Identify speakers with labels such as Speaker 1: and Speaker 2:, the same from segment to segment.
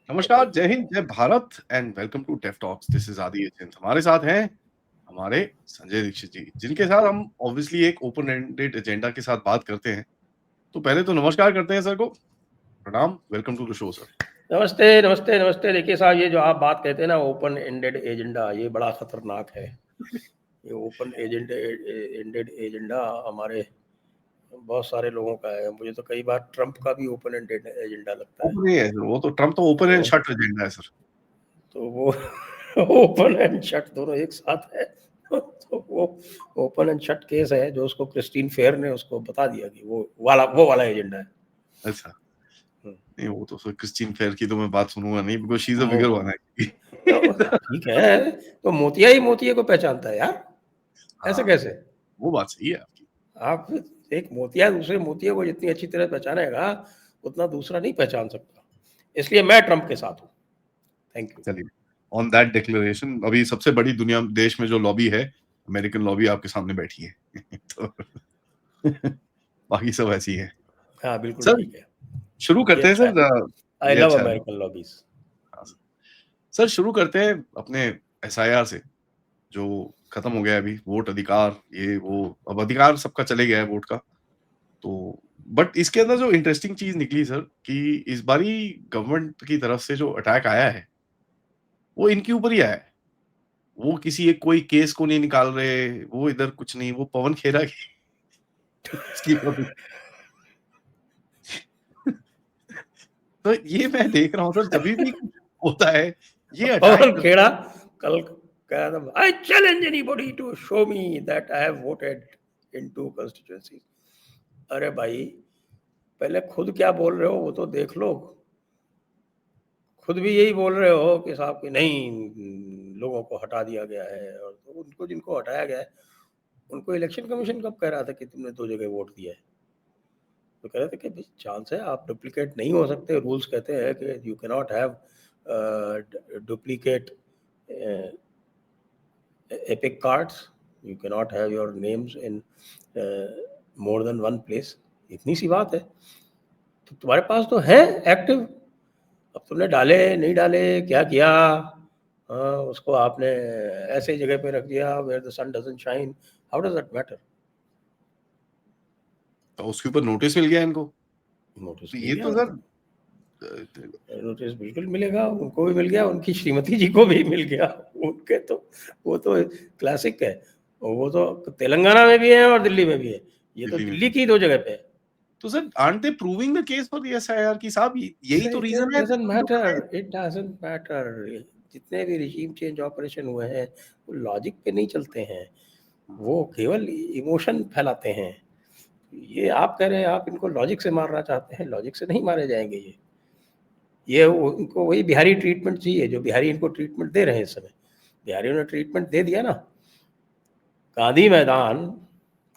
Speaker 1: नमस्कार, जय हिंद, जय Bharat and welcome to TEF talks. This is Adi Achint. हमारे साथ हैं हमारे संजय दीक्षित जी, जिनके साथ हम ऑब्वियसली एक ओपन एंडेड एजेंडा के साथ बात करते हैं। तो पहले तो नमस्कार करते हैं सर को। प्रणाम, welcome to the show sir.
Speaker 2: नमस्ते नमस्ते नमस्ते। देखिए साहब, ये जो आप बात कहते हैं ना ओपन एंडेड एजेंडा, ये बड़ा खतरनाक है। ये ओपन एंडेड एजेंडा हमारे बहुत सारे लोगों का है। मुझे तो कई बार ट्रम्प का भी ओपन एंडेड एजेंडा लगता है।
Speaker 1: ओपन है सर, वो तो ट्रम्प तो ओपन एंड
Speaker 2: तो,
Speaker 1: शट एजेंडा है सर।
Speaker 2: तो वो ओपन एंड शट दोनों एक साथ है। तो वो ओपन एंड शट केस है जो उसको क्रिस्टीन फेयर ने उसको बता दिया कि वो वाला एजेंडा है।
Speaker 1: अच्छा, नहीं वो तो सर क्रिस्टीन फेयर की तो मैं बात सुनूंगा नहीं, बिकॉज शी इज अ
Speaker 2: मो-
Speaker 1: बिगर वन है।
Speaker 2: ठीक है, तो मोतिया ही मोतिये को पहचानता है यार। ऐसे
Speaker 1: हाँ,
Speaker 2: कैसे?
Speaker 1: वो बात सही है आपकी।
Speaker 2: आप एक मोतिया दूसरे मोतिये को जितनी अच्छी तरह पहचानेगा उतना दूसरा नहीं पहचान सकता। इसलिए मैं ट्रम्प के साथ हूँ। Thank you.
Speaker 1: चलिए, ऑन दैट डिक्लेरेशन, अभी सबसे बड़ी दुनिया देश में जो लॉबी है, अमेरिकन लॉबी आपके सामने बैठी है। तो बाकी सब ऐसी है।
Speaker 2: हाँ बिल्कुल
Speaker 1: सर
Speaker 2: ठीक है।
Speaker 1: शुरू
Speaker 2: ये
Speaker 1: करते हैं
Speaker 2: अच्छा
Speaker 1: सर।
Speaker 2: है। आई
Speaker 1: ये
Speaker 2: लव
Speaker 1: अच्छा है।
Speaker 2: American lobbies.
Speaker 1: हाँ, सर शुरू करते हैं अपने एसआईआर से, जो खत्म हो गया अभी। वोट अधिकार, ये वो, अब अधिकार सबका चले गया है वोट का। तो बट इसके अंदर जो इंटरेस्टिंग चीज निकली सर, कि इस बारी गवर्नमेंट की तरफ से जो अटैक आया है वो इनके ऊपर ही आया है। वो किसी एक कोई केस को नहीं निकाल रहे, वो इधर कुछ नहीं, वो पवन खेरा की उसकी तो ये मैं देख रहा हूँ सर, जब भी कुछ होता है ये अटैक
Speaker 2: पवन
Speaker 1: करते
Speaker 2: खेड़ा
Speaker 1: हैं।
Speaker 2: कल कह रहा था, I challenge anybody to show me that I have voted in 2 constituencies। अरे भाई, पहले खुद क्या बोल रहे हो वो तो देख लो। खुद भी यही बोल रहे हो कि साहब कि नहीं, लोगों को हटा दिया गया है। और तो उनको जिनको हटाया गया है उनको इलेक्शन कमीशन कब कह रहा था कि तुमने 2 जगह वोट दिया है? तो कह रहे थे कि भाई चांस है, आप डुप्लीकेट नहीं हो सकते। रूल्स कहते हैं कि you can not have duplicate epic cards, you cannot have your names in more than one place। इतनी सी बात है। तो तुम्हारे पास तो है एक्टिव। अब तुमने डाले नहीं डाले, क्या किया? उसको आपने ऐसे जगह पे रख दिया where the sun doesn't shine। how does that matter?
Speaker 1: तो उसके ऊपर नोटिस मिल गया इनको।
Speaker 2: नोटिस
Speaker 1: तो
Speaker 2: मिल
Speaker 1: ये
Speaker 2: गया
Speaker 1: तो सर
Speaker 2: उनको। नोटिस बिल्कुल मिलेगा, उनको भी मिल गया, उनकी श्रीमती जी को भी मिल गया। उनके तो वो तो क्लासिक है। वो तो तेलंगाना में भी है और दिल्ली में भी है। ये तो
Speaker 1: दिल्ली में।
Speaker 2: दिल्ली की 2 जगह पे है।
Speaker 1: तो sir aren't they proving the case for the SIR की साहब, यही तो
Speaker 2: इट
Speaker 1: रीजन है
Speaker 2: डजंट
Speaker 1: जो बनाए।
Speaker 2: Matter, it doesn't matter. जितने भी रिजीम चेंज ऑपरेशन हुए हैं वो लॉजिक पे नहीं चलते हैं, वो केवल इमोशन फैलाते हैं। ये आप कह रहे हैं आप इनको लॉजिक से मारना चाहते हैं, लॉजिक से नहीं मारे जाएंगे ये उनको वही बिहारी ट्रीटमेंट चाहिए जो बिहारी इनको ट्रीटमेंट दे रहे हैं इस समय। बिहारियों ने ट्रीटमेंट दे दिया ना। गांधी मैदान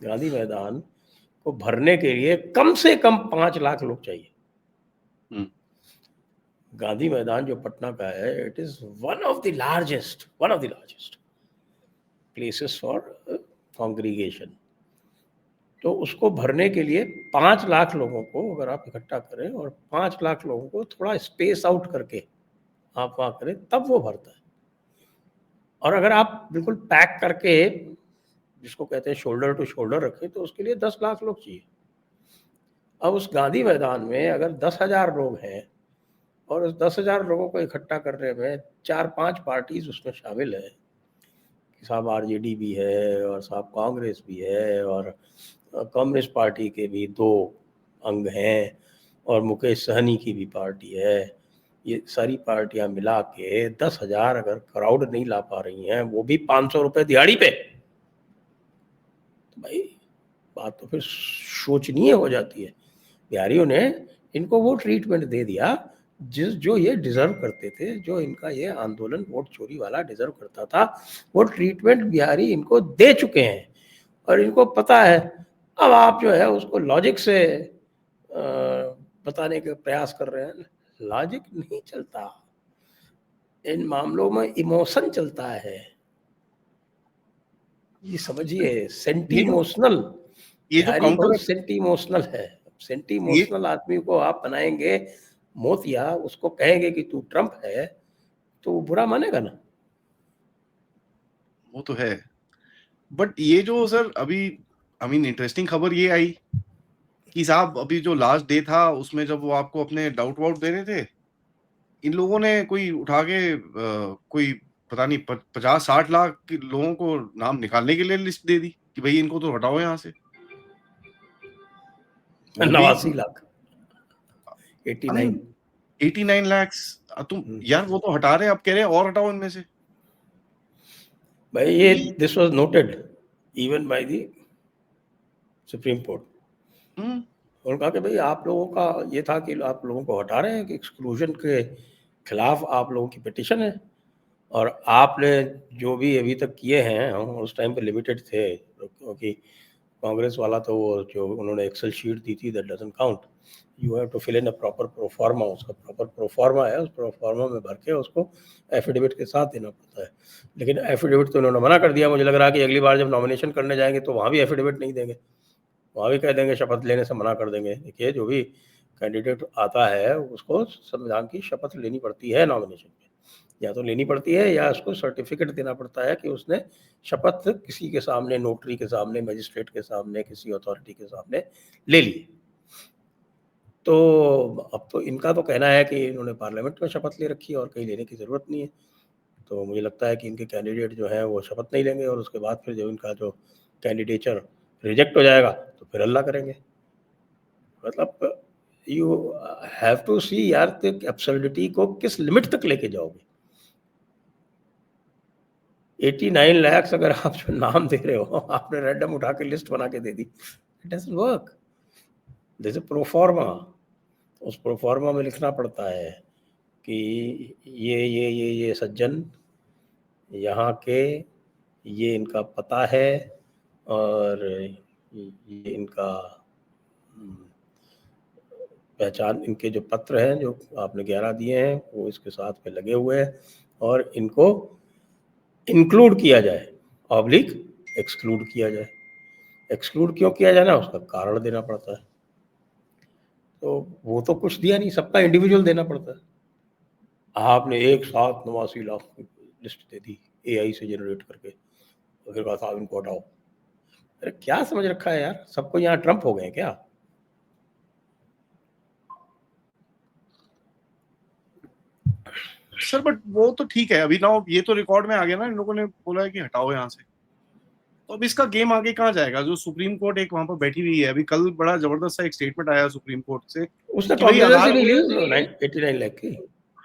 Speaker 2: गांधी मैदान को भरने के लिए कम से कम 5 लाख लोग चाहिए।
Speaker 1: हम्म,
Speaker 2: गांधी मैदान जो पटना का है, it is one of the largest places for congregation. तो उसको भरने के लिए 5 लाख लोगों को अगर आप इकट्ठा करें और 5 लाख लोगों को थोड़ा स्पेस आउट करके आप वहाँ करें, तब वो भरता है। और अगर आप बिल्कुल पैक करके, जिसको कहते हैं शोल्डर टू शोल्डर रखें, तो उसके लिए 10 लाख लोग चाहिए। अब उस गांधी मैदान में अगर 10,000 लोग हैं और उस 10,000 लोगों को इकट्ठा करने में 4-5 पार्टीज उसमें शामिल है, साहब आरजेडी भी है और साहब कांग्रेस भी है और कम्युनिस्ट पार्टी के भी 2 अंग हैं और मुकेश सहनी की भी पार्टी है। ये सारी पार्टियां मिला के 10,000 अगर क्राउड नहीं ला पा रही हैं, वो भी 500 रुपये दिहाड़ी पे, तो भाई बात तो फिर शोचनीय हो जाती है। बिहारियों ने इनको वो ट्रीटमेंट दे दिया जो ये डिजर्व करते थे, जो इनका ये आंदोलन वोट चोरी वाला डिजर्व करता था। वो ट्रीटमेंट बिहारी इनको दे चुके हैं और इनको पता है। अब आप जो है उसको लॉजिक से बताने का प्रयास कर रहे हैं। लॉजिक नहीं चलता इन मामलों में, इमोशन चलता है। ये समझिए,
Speaker 1: ये जो
Speaker 2: सेंटीमोशनल।
Speaker 1: ये जो
Speaker 2: बिहारी
Speaker 1: काउंटर
Speaker 2: बहुत सेंटीमोशनल है।
Speaker 1: ये
Speaker 2: सेंटीमोशनल आदमी को आप बनाएंगे मोतिया उसको कहेंगे कि तू ट्रम्प है, तो वो बुरा मानेगा ना।
Speaker 1: वो तो है। बट ये जो सर अभी आई मीन इंटरेस्टिंग खबर ये आई कि साहब अभी जो लास्ट डे था उसमें जब वो आपको अपने डाउट वाउट दे रहे थे, इन लोगों ने कोई उठा के कोई पता नहीं 50-60 लाख के लोगों को नाम निकालने के लिए लिस्ट दे दी कि भाई इनको तो हटाओ यहाँ से। वो भी
Speaker 2: 89 लाख,
Speaker 1: आई मीन
Speaker 2: 89।
Speaker 1: 89 lakhs। तुम यार वो तो हटा रहे हैं, अब कह रहे हैं और हटाओ इनमें से।
Speaker 2: भाई ये this was noted even by the supreme court.
Speaker 1: Hmm
Speaker 2: उन्होंने कहा कि भाई आप लोगों का ये था कि आप लोगों को हटा रहे हैं कि एक्सक्लूजन के खिलाफ आप लोगों की पिटिशन है, और आपने जो भी अभी तक किए हैं, हम उस टाइम पे लिमिटेड थे क्योंकि कांग्रेस वाला तो वो जो उन्होंने एक्सेल शीट दी थी that doesn't count, you have to fill in a proper proforma. उसका प्रॉपर प्रोफार्मा है, उस प्रोफार्मा में भर के उसको एफिडेविट के साथ देना पड़ता है। लेकिन एफिडेविट तो उन्होंने मना कर दिया। मुझे लग रहा है कि अगली बार जब नॉमिनेशन करने जाएंगे तो वहाँ भी एफिडेविट नहीं देंगे, वहाँ भी कह देंगे शपथ लेने से मना कर देंगे। देखिए जो भी कैंडिडेट आता है उसको संविधान की शपथ लेनी पड़ती है नॉमिनेशन में, या तो लेनी पड़ती है या उसको सर्टिफिकेट देना पड़ता है कि उसने शपथ किसी के सामने, नोटरी के सामने, मजिस्ट्रेट के सामने, किसी अथॉरिटी के सामने ले ली। तो अब तो इनका तो कहना है कि इन्होंने पार्लियामेंट में शपथ ले रखी है और कहीं लेने की ज़रूरत नहीं है। तो मुझे लगता है कि इनके कैंडिडेट जो हैं वो शपथ नहीं लेंगे, और उसके बाद फिर जब इनका जो कैंडिडेचर रिजेक्ट हो जाएगा तो फिर हल्ला करेंगे। मतलब यू हैव टू सी यार, एब्सर्डिटी को किस लिमिट तक लेके जाओगे। 89 lakhs अगर आप जो नाम दे रहे हो, आपने रैंडम उठा के लिस्ट बना के दे दी, it doesn't work. This is proforma. उस प्रोफार्मा में लिखना पड़ता है कि ये सज्जन यहाँ के, ये इनका पता है, और ये इनका पहचान, इनके जो पत्र हैं जो आपने 11 दिए हैं वो इसके साथ में लगे हुए हैं, और इनको इंक्लूड किया जाए, ऑब्लिक एक्सक्लूड किया जाए। एक्सक्लूड क्यों किया जाए ना, उसका कारण देना पड़ता है। तो वो तो कुछ दिया नहीं, सबका इंडिविजुअल देना पड़ता है। आपने एक साथ 89 लाख की लिस्ट दे दी एआई से जनरेट करके, और फिर कहा साहब इनको हटाओ। अरे क्या समझ रखा है यार, सबको यहाँ ट्रम्प हो गए हैं क्या?
Speaker 1: सर बट वो तो ठीक है, अभी ना ये तो रिकॉर्ड में आ गया ना, इन लोगों ने बोला है कि हटाओ यहाँ से। तो अब इसका गेम आगे कहाँ जाएगा? जो सुप्रीम कोर्ट एक वहां पर बैठी हुई है, अभी कल बड़ा जबरदस्त सा एक स्टेटमेंट आया सुप्रीम कोर्ट से
Speaker 2: उसने
Speaker 1: कि भाई
Speaker 2: कॉग्निजेंस ही
Speaker 1: आधार,
Speaker 2: नहीं ली 89 लाख की।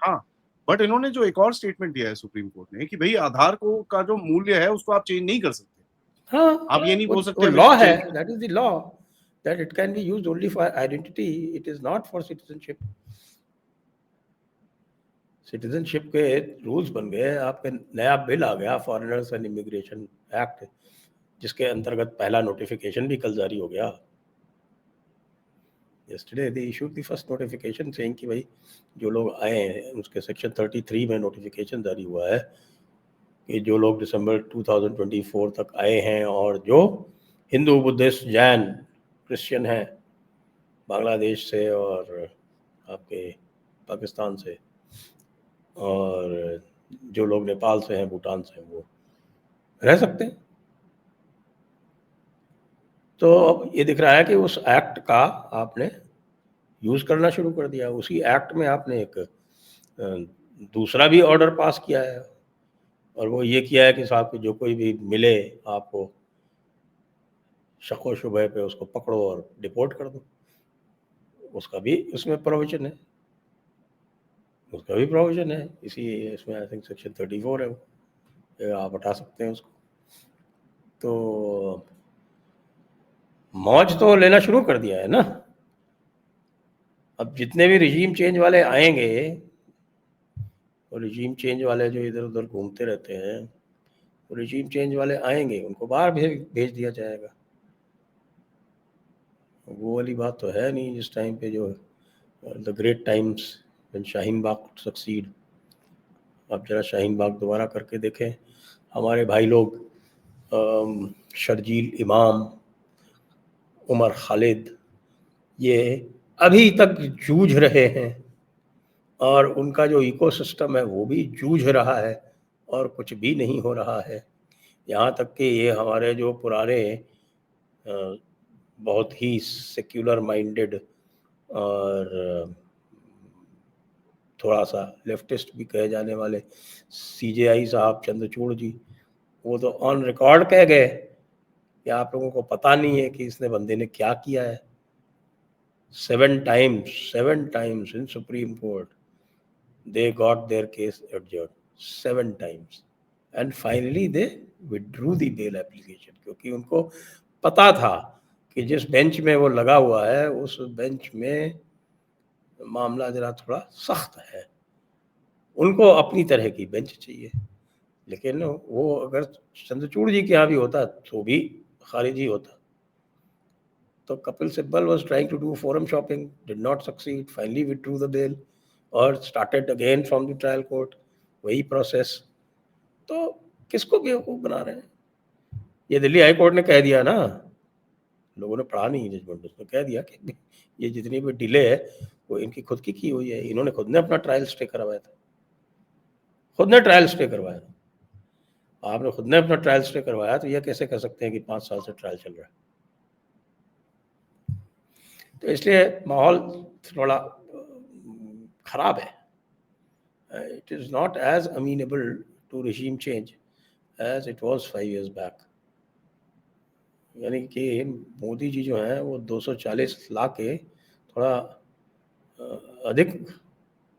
Speaker 1: हाँ, बट इन्होंने जो एक और स्टेटमेंट दिया है सुप्रीम कोर्ट ने कि भाई आधार को का जो मूल्य है उसको आप चेंज नहीं कर सकते।
Speaker 2: हाँ,
Speaker 1: आप ये नहीं बोल
Speaker 2: वो
Speaker 1: सकते हमें
Speaker 2: लॉ है,
Speaker 1: change.
Speaker 2: That is the law, that it can be used only for identity, it is not for citizenship. Citizenship के रूल्स बन गए। आपके नया बिल आ गया, फॉरेनर्स एंड इमिग्रेशन एक्ट, जिसके अंतर्गत पहला नोटिफिकेशन भी कल जारी हो गया। yesterday they issued the first notification saying कि भाई जो लोग आए हैं, उसके सेक्शन 33 में नोटिफिकेशन जारी हुआ है कि जो लोग दिसंबर 2024 तक आए हैं और जो हिंदू, बुद्धिस्ट, जैन, क्रिश्चियन हैं बांग्लादेश से और आपके पाकिस्तान से, और जो लोग नेपाल से हैं, भूटान से, वो रह सकते हैं। तो अब ये दिख रहा है कि उस एक्ट का आपने यूज़ करना शुरू कर दिया। उसी एक्ट में आपने एक दूसरा भी ऑर्डर पास किया है, और वो ये किया है कि साहब कि जो कोई भी मिले आपको शक व शुबह पे, उसको पकड़ो और डिपोर्ट कर दो। उसका भी उसमें प्रोविजन है, उसका भी प्रोविजन है इसी इसमें। आई थिंक सेक्शन 34 है वो, आप हटा सकते हैं उसको। तो मौज तो लेना शुरू कर दिया है ना। अब जितने भी रिजीम चेंज वाले आएंगे, और रिजीम चेंज वाले जो इधर उधर घूमते रहते हैं, वो रिजीम चेंज वाले आएंगे, उनको बाहर भेज दिया जाएगा। वो वाली बात तो है नहीं जिस टाइम पे जो the great times when Shaheen Bagh succeed. आप जरा शाहीन बाग दोबारा करके देखें। हमारे भाई लोग शर्जील इमाम, उमर खालिद, ये अभी तक जूझ रहे हैं और उनका जो इकोसिस्टम है वो भी जूझ रहा है और कुछ भी नहीं हो रहा है। यहाँ तक कि ये हमारे जो पुराने बहुत ही सेक्युलर माइंडेड और थोड़ा सा लेफ्टिस्ट भी कहे जाने वाले सीजेआई साहब चंद्रचूड़ जी, वो तो ऑन रिकॉर्ड कह गए कि आप लोगों को पता नहीं है कि इसने बंदे ने क्या किया है। 7 times in Supreme Court they got their case adjourned 7 times and finally they withdrew the bail application, क्योंकि उनको पता था कि जिस बेंच में वो लगा हुआ है उस बेंच में मामला जरा थोड़ा सख्त है, उनको अपनी तरह की बेंच चाहिए। लेकिन वो अगर चंद्रचूड़ जी के यहाँ भी होता तो भी खारिज ही होता। तो Kapil Sibal was trying to do forum shopping, did not succeed, finally withdrew the bail और started again from the trial court, वही प्रोसेस। तो किसको बेवकूफ़ बना रहे हैं? ये दिल्ली हाई कोर्ट ने कह दिया ना, लोगों ने पढ़ा नहीं जजमेंट, उसने कह दिया कि ये जितनी भी डिले है वो इनकी खुद की हुई है। इन्होंने खुद ने अपना ट्रायल स्टे करवाया था, खुद ने ट्रायल स्टे करवाया था। आपने खुद ने अपना ट्रायल स्टे करवाया तो यह कैसे कह सकते हैं कि 5 साल से ट्रायल चल रहा है? तो इसलिए माहौल थोड़ा खराब है। It is not as amenable to regime change as it was 5 years back. यानी कि मोदी जी जो हैं वो 240 ला के थोड़ा अधिक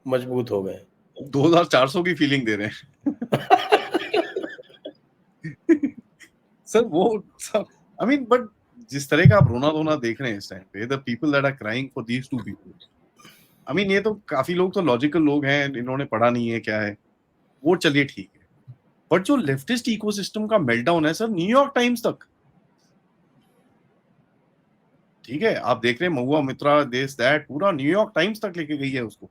Speaker 2: मजबूत हो गए।
Speaker 1: 2400 की फीलिंग दे रहे हैं। सर वो सब आई मीन बट जिस तरह का आप रोना धोना देख रहे हैं इस टाइम पे, the people that are crying for these two people, I mean ये तो काफी लोग तो लॉजिकल लोग हैं, इन्होंने पढ़ा नहीं है क्या है वो, चलिए ठीक है। बट जो लेफ्टिस्ट इकोसिस्टम का मेल्टडाउन है सर, न्यूयॉर्क टाइम्स तक, ठीक है, आप देख रहे हैं महुआ मित्रा दिस दैट, पूरा न्यूयॉर्क टाइम्स तक लेके गई है उसको।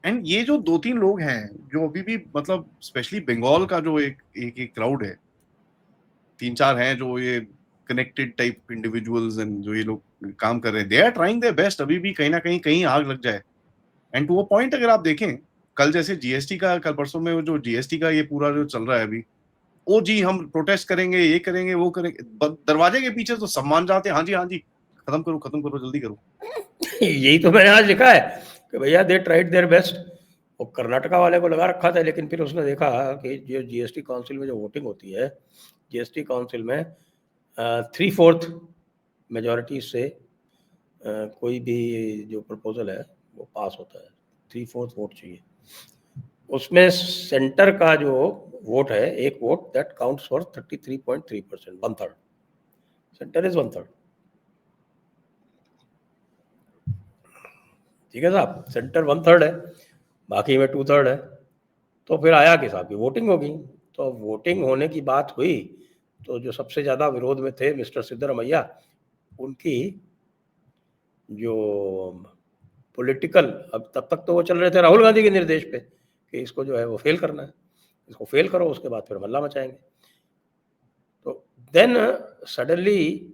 Speaker 1: एंड ये जो 2-3 लोग हैं जो अभी भी मतलब स्पेशली बंगाल का जो एक क्राउड है, 3-4 हैं जो ये कनेक्टेड टाइप इंडिविजुअल्स एंड जो ये लोग काम कर रहे हैं, they are trying their best, अभी भी कहीं ना कहीं कहीं आग लग जाए। एंड टू अ पॉइंट अगर आप देखें, कल जैसे जीएसटी का, कल परसों में जो जीएसटी का ये पूरा जो चल रहा है अभी, ओ जी हम प्रोटेस्ट करेंगे, ये करेंगे, वो करेंगे, दरवाजे के पीछे तो सम्मान जाते हैं, हाँ जी खत्म करो जल्दी करो।
Speaker 2: यही तो मैंने आज लिखा है कि भैया दे ट्राइड देयर बेस्ट। वो कर्नाटका वाले को लगा रखा था, लेकिन फिर उसने देखा कि जो जीएसटी काउंसिल में जो वोटिंग होती है, जीएसटी काउंसिल में 3/4 मेजॉरिटी से कोई भी जो प्रपोजल है वो पास होता है, 3/4 वोट चाहिए। उसमें सेंटर का जो वोट है, एक vote that counts for 33.3%, 1/3। Centre is 1/3, ठीक है साहब, सेंटर 1/3 है, बाकी में 2/3 है। तो फिर आया कि साहब की वोटिंग होगी। तो वोटिंग होने की बात हुई तो जो सबसे ज़्यादा विरोध में थे मिस्टर सिद्धरमैया, उनकी जो पॉलिटिकल, अब तब तक तो वो चल रहे थे राहुल गांधी के निर्देश पे कि इसको जो है वो फेल करना है, इसको फेल करो, उसके बाद फिर हल्ला मचाएंगे। तो देन सडनली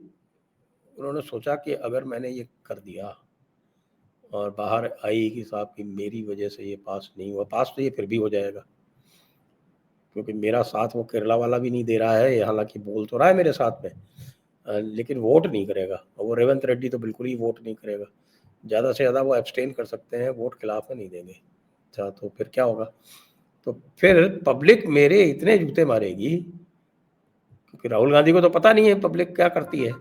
Speaker 2: उन्होंने सोचा कि अगर मैंने ये कर दिया और बाहर आई कि साहब की मेरी वजह से ये पास नहीं हुआ, पास तो ये फिर भी हो जाएगा, क्योंकि मेरा साथ वो केरला वाला भी नहीं दे रहा है, हालांकि बोल तो रहा है मेरे साथ में, लेकिन वोट नहीं करेगा। और वो रेवंत रेड्डी तो बिल्कुल ही वोट नहीं करेगा, ज़्यादा से ज़्यादा वो एब्सटेन कर सकते हैं, वोट खिलाफ में नहीं देंगे। अच्छा, तो फिर क्या होगा? तो फिर पब्लिक मेरे इतने जूते मारेगी, क्योंकि राहुल गांधी को तो पता नहीं है पब्लिक क्या करती है,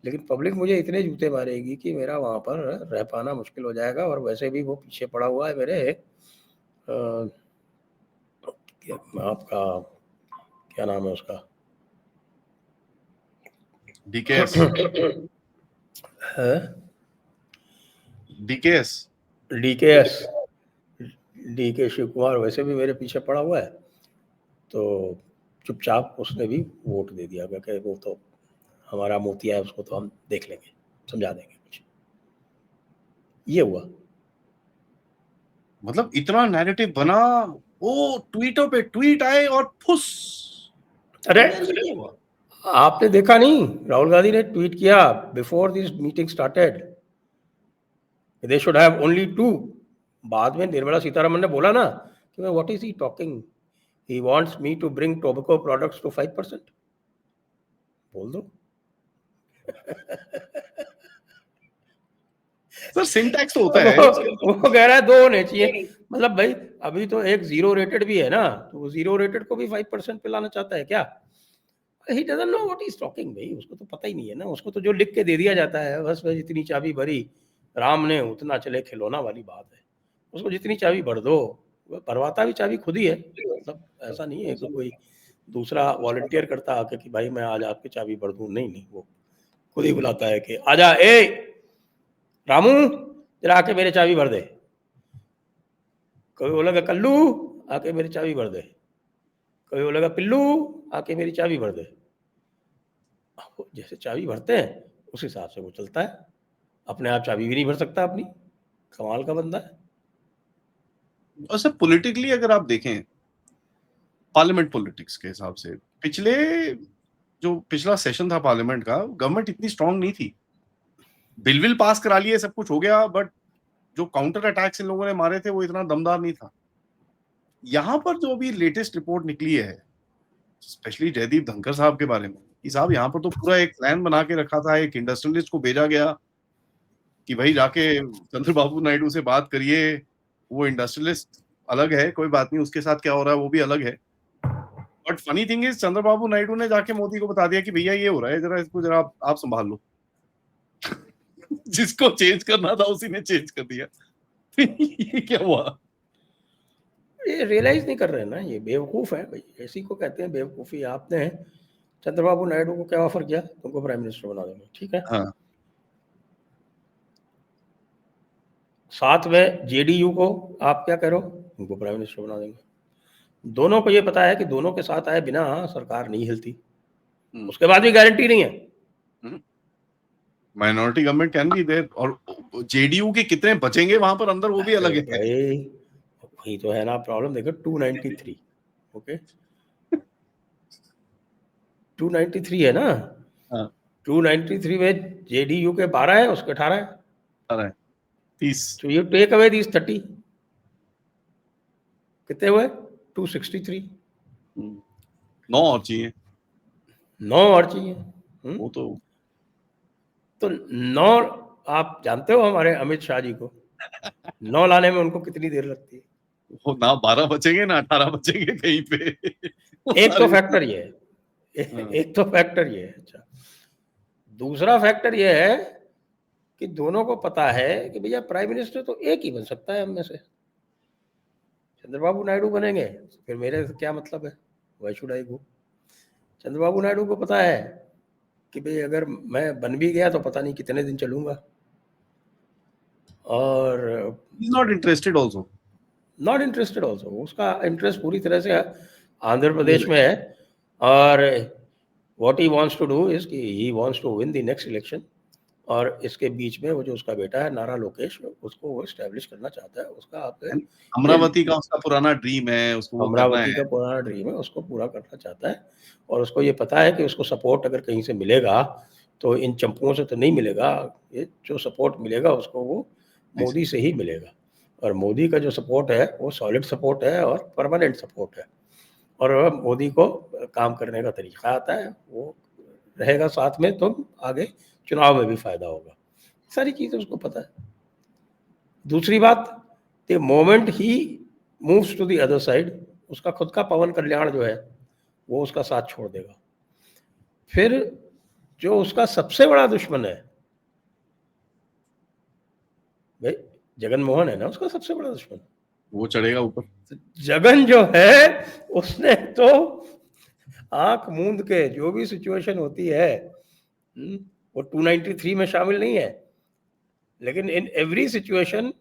Speaker 2: लेकिन पब्लिक मुझे इतने जूते मारेगी कि मेरा वहाँ पर रह पाना मुश्किल हो जाएगा। और वैसे भी वो पीछे पड़ा हुआ है मेरे आपका क्या नाम है उसका,
Speaker 1: डीकेएस
Speaker 2: डीके शिव कुमार वैसे भी मेरे पीछे पड़ा हुआ है। तो चुपचाप उसने भी वोट दे दिया कि वो तो हमारा मोतिया है, उसको तो हम देख लेंगे, समझा देंगे कुछ। ये हुआ,
Speaker 1: मतलब इतना नैरेटिव बना, वो ट्वीटों पे ट्वीट आए और फुस।
Speaker 2: अरे आपने देखा नहीं, राहुल गांधी ने ट्वीट किया before this meeting started, they should have only 2 बाद में निर्मला सीतारमण ने बोला ना कि what is he talking, he wants me to bring tobacco products to 5%। बोल दो।
Speaker 1: सर सिंटैक्स तो होता है
Speaker 2: वो कह रहा है 2 होने चाहिए। मतलब भाई अभी तो एक 0 रेटेड भी है ना, तो वो 0 रेटेड को भी 5% पे लाना चाहता है क्या? He doesn't know what he is talking भाई, उसको तो पता ही नहीं है ना, उसको तो जो लिख के दे दिया जाता है बस जितनी चाबी भरी राम ने उतना चले खिलौना वाली बात है। उसको जितनी चाबी भर दो, वो भरवाता भी चाबी खुद ही है। मतलब ऐसा नहीं है कि कोई दूसरा वॉलंटियर करता आके कि भाई मैं आज आपकी चाबी भर दूं, नहीं नहीं, वो खुद ही बुलाता है कि आजा ए रामू जरा आके मेरे चाबी भर दे। कभी बोलेगा कल्लू आके मेरी चाबी भर दे, कभी बोलेगा पिल्लू आके मेरी चाबी भर दे। जैसे चाबी भरते हैं उस हिसाब से वो चलता है, अपने आप चाबी भी नहीं भर सकता अपनी, कमाल का बंदा है।
Speaker 1: और सर पॉलिटिकली अगर आप देखें, पार्लियामेंट पॉलिटिक्स के हिसाब से पिछला सेशन था पार्लियामेंट का, गवर्नमेंट इतनी स्ट्रांग नहीं थी, बिल पास करा लिए, सब कुछ हो गया, बट जो काउंटर अटैक्स इन लोगों ने मारे थे वो इतना दमदार नहीं था। यहाँ पर जो अभी लेटेस्ट रिपोर्ट निकली है, स्पेशली जयदीप धनखड़ साहब के बारे में, कि साहब यहाँ पर तो पूरा एक प्लान बना के रखा था, एक इंडस्ट्रियलिस्ट को भेजा गया कि भाई जाके चंद्रबाबू नायडू से बात करिए, वो इंडस्ट्रियलिस्ट अलग है, कोई बात नहीं, उसके साथ क्या हो रहा है वो भी अलग है। But funny thing is Chandrababu Naidu ने जाके मोदी को बता दिया कि भैया ये हो रहा है, जरा इसको जरा आप संभाल लो। जिसको चेंज करना था उसी ने चेंज कर दिया। ये क्या हुआ?
Speaker 2: ये रियलाइज नहीं कर रहे हैं ना, ये बेवकूफ है भाई, इसी को कहते हैं बेवकूफी। आपने चंद्रबाबू नायडू को क्या ऑफर किया? तुमको प्राइम मिनिस्टर बना देंगे, ठीक है।
Speaker 1: हाँ।
Speaker 2: साथ में जेडीयू को आप क्या करो, उनको प्राइम मिनिस्टर बना देंगे। दोनों को ये पता है कि दोनों के साथ आए बिना सरकार नहीं हिलती, उसके बाद भी गारंटी नहीं है।
Speaker 1: Minority government can be there, और जेडीयू के कितने बचेंगे वहां पर अंदर वो भी अलग है
Speaker 2: भाई। वही तो है ना प्रॉब्लम, देखो 293, ओके 293 है ना।
Speaker 1: हाँ।
Speaker 2: 293 में जेडीयू के 12 है, उसके 18 है,
Speaker 1: 30।
Speaker 2: तो यू टेक अवे दीस 30, कितने हुए? 263।
Speaker 1: 9 और चाहिए।
Speaker 2: 9 और चाहिए।
Speaker 1: वो
Speaker 2: तो 9 आप जानते हो हमारे अमित शाह जी को 9 लाने में उनको कितनी देर लगती है?
Speaker 1: वो ना 12 बचेंगे ना 18 बचेंगे कहीं पे।
Speaker 2: एक तो फैक्टर ये है, एक तो फैक्टर ये है। अच्छा, दूसरा फैक्टर ये है कि दोनों को पता है कि भैया प्राइम मिनिस्टर तो एक ही बन सकता है हम में से, चंद्रबाबू नायडू बनेंगे फिर मेरे से क्या मतलब है, व्हाई शुड आई गो। चंद्रबाबू नायडू को पता है कि भाई अगर मैं बन भी गया तो पता नहीं कितने दिन चलूंगा, और
Speaker 1: not interested also,
Speaker 2: not interested also, उसका इंटरेस्ट पूरी तरह से आंध्र प्रदेश में है, और what he wants to do is कि he wants to win the next election, और इसके बीच में वो जो उसका बेटा है नारा लोकेश, उसको वो एस्टेब्लिश करना चाहता है। उसका आप
Speaker 1: अमरावती का उसका पुराना ड्रीम है, उसको वो करना
Speaker 2: अमरावती
Speaker 1: है।
Speaker 2: का पुराना ड्रीम है, उसको पूरा करना चाहता है, और उसको ये पता है कि उसको सपोर्ट अगर कहीं से मिलेगा तो इन चंपुओं से तो नहीं मिलेगा, ये जो सपोर्ट मिलेगा उसको वो मोदी से ही मिलेगा, और मोदी का जो सपोर्ट है वो सॉलिड सपोर्ट है और परमानेंट सपोर्ट है, और मोदी को काम करने का तरीका आता है, वो रहेगा साथ में तो आगे चुनाव में भी फायदा होगा, सारी चीज़ें उसको पता है। दूसरी बात, the moment he moves to the other side, उसका खुद का पवन कल्याण जो है वो उसका साथ छोड़ देगा। फिर जो उसका सबसे बड़ा दुश्मन है भाई, जगन मोहन है ना उसका सबसे बड़ा दुश्मन,
Speaker 1: वो चढ़ेगा ऊपर।
Speaker 2: जगन जो है उसने तो आंख मूंद के जो भी सिचुएशन होती है, वो 293 में शामिल नहीं है, लेकिन इन एवरी सिचुएशन,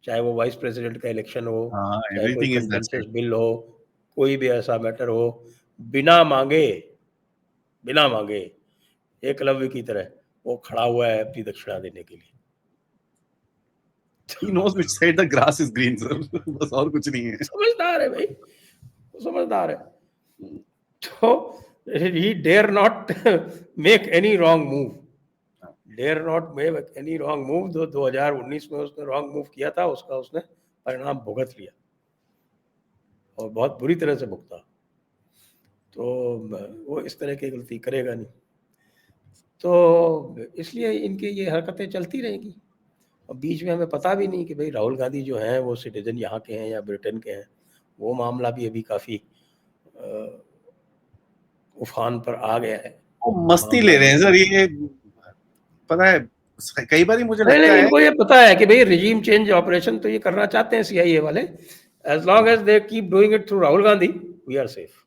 Speaker 2: चाहे वो वाइस प्रेसिडेंट का इलेक्शन हो,
Speaker 1: हाँ,
Speaker 2: चाहे कोई
Speaker 1: everything is that
Speaker 2: contentious bill हो, कोई भी ऐसा मैटर हो, बिना मांगे एकलव्य की तरह वो खड़ा हुआ है अपनी दक्षिणा देने के लिए।
Speaker 1: he knows which side the grass is green sir। बस और कुछ नहीं है।
Speaker 2: समझदार है भाई, समझदार है, तो he dare not make any wrong move। Dare not make any wrong move. 2019 में उसने रॉन्ग मूव किया था, उसका उसने परिणाम भुगत लिया और बहुत बुरी तरह से भुगता। तो वो इस तरह की गलती करेगा नहीं, तो इसलिए इनकी ये हरकतें चलती रहेंगी। और बीच में हमें पता भी नहीं कि भाई राहुल गांधी जो हैं वो सिटीजन यहाँ के हैं या ब्रिटेन के हैं। वो मामला भी अभी काफ़ी उफान पर आ गया है।
Speaker 1: वो मस्ती
Speaker 2: मामला
Speaker 1: ले रहे
Speaker 2: जो
Speaker 1: हैं
Speaker 2: है,
Speaker 1: सर, ये पता है कई बार मुझे
Speaker 2: नहीं
Speaker 1: लगता
Speaker 2: नहीं,
Speaker 1: है।
Speaker 2: इनको ये पता है कि भाई रिजीम चेंज ऑपरेशन तो ये करना चाहते हैं सीआईए वाले। As long as they keep doing it through Rahul Gandhi, we are safe.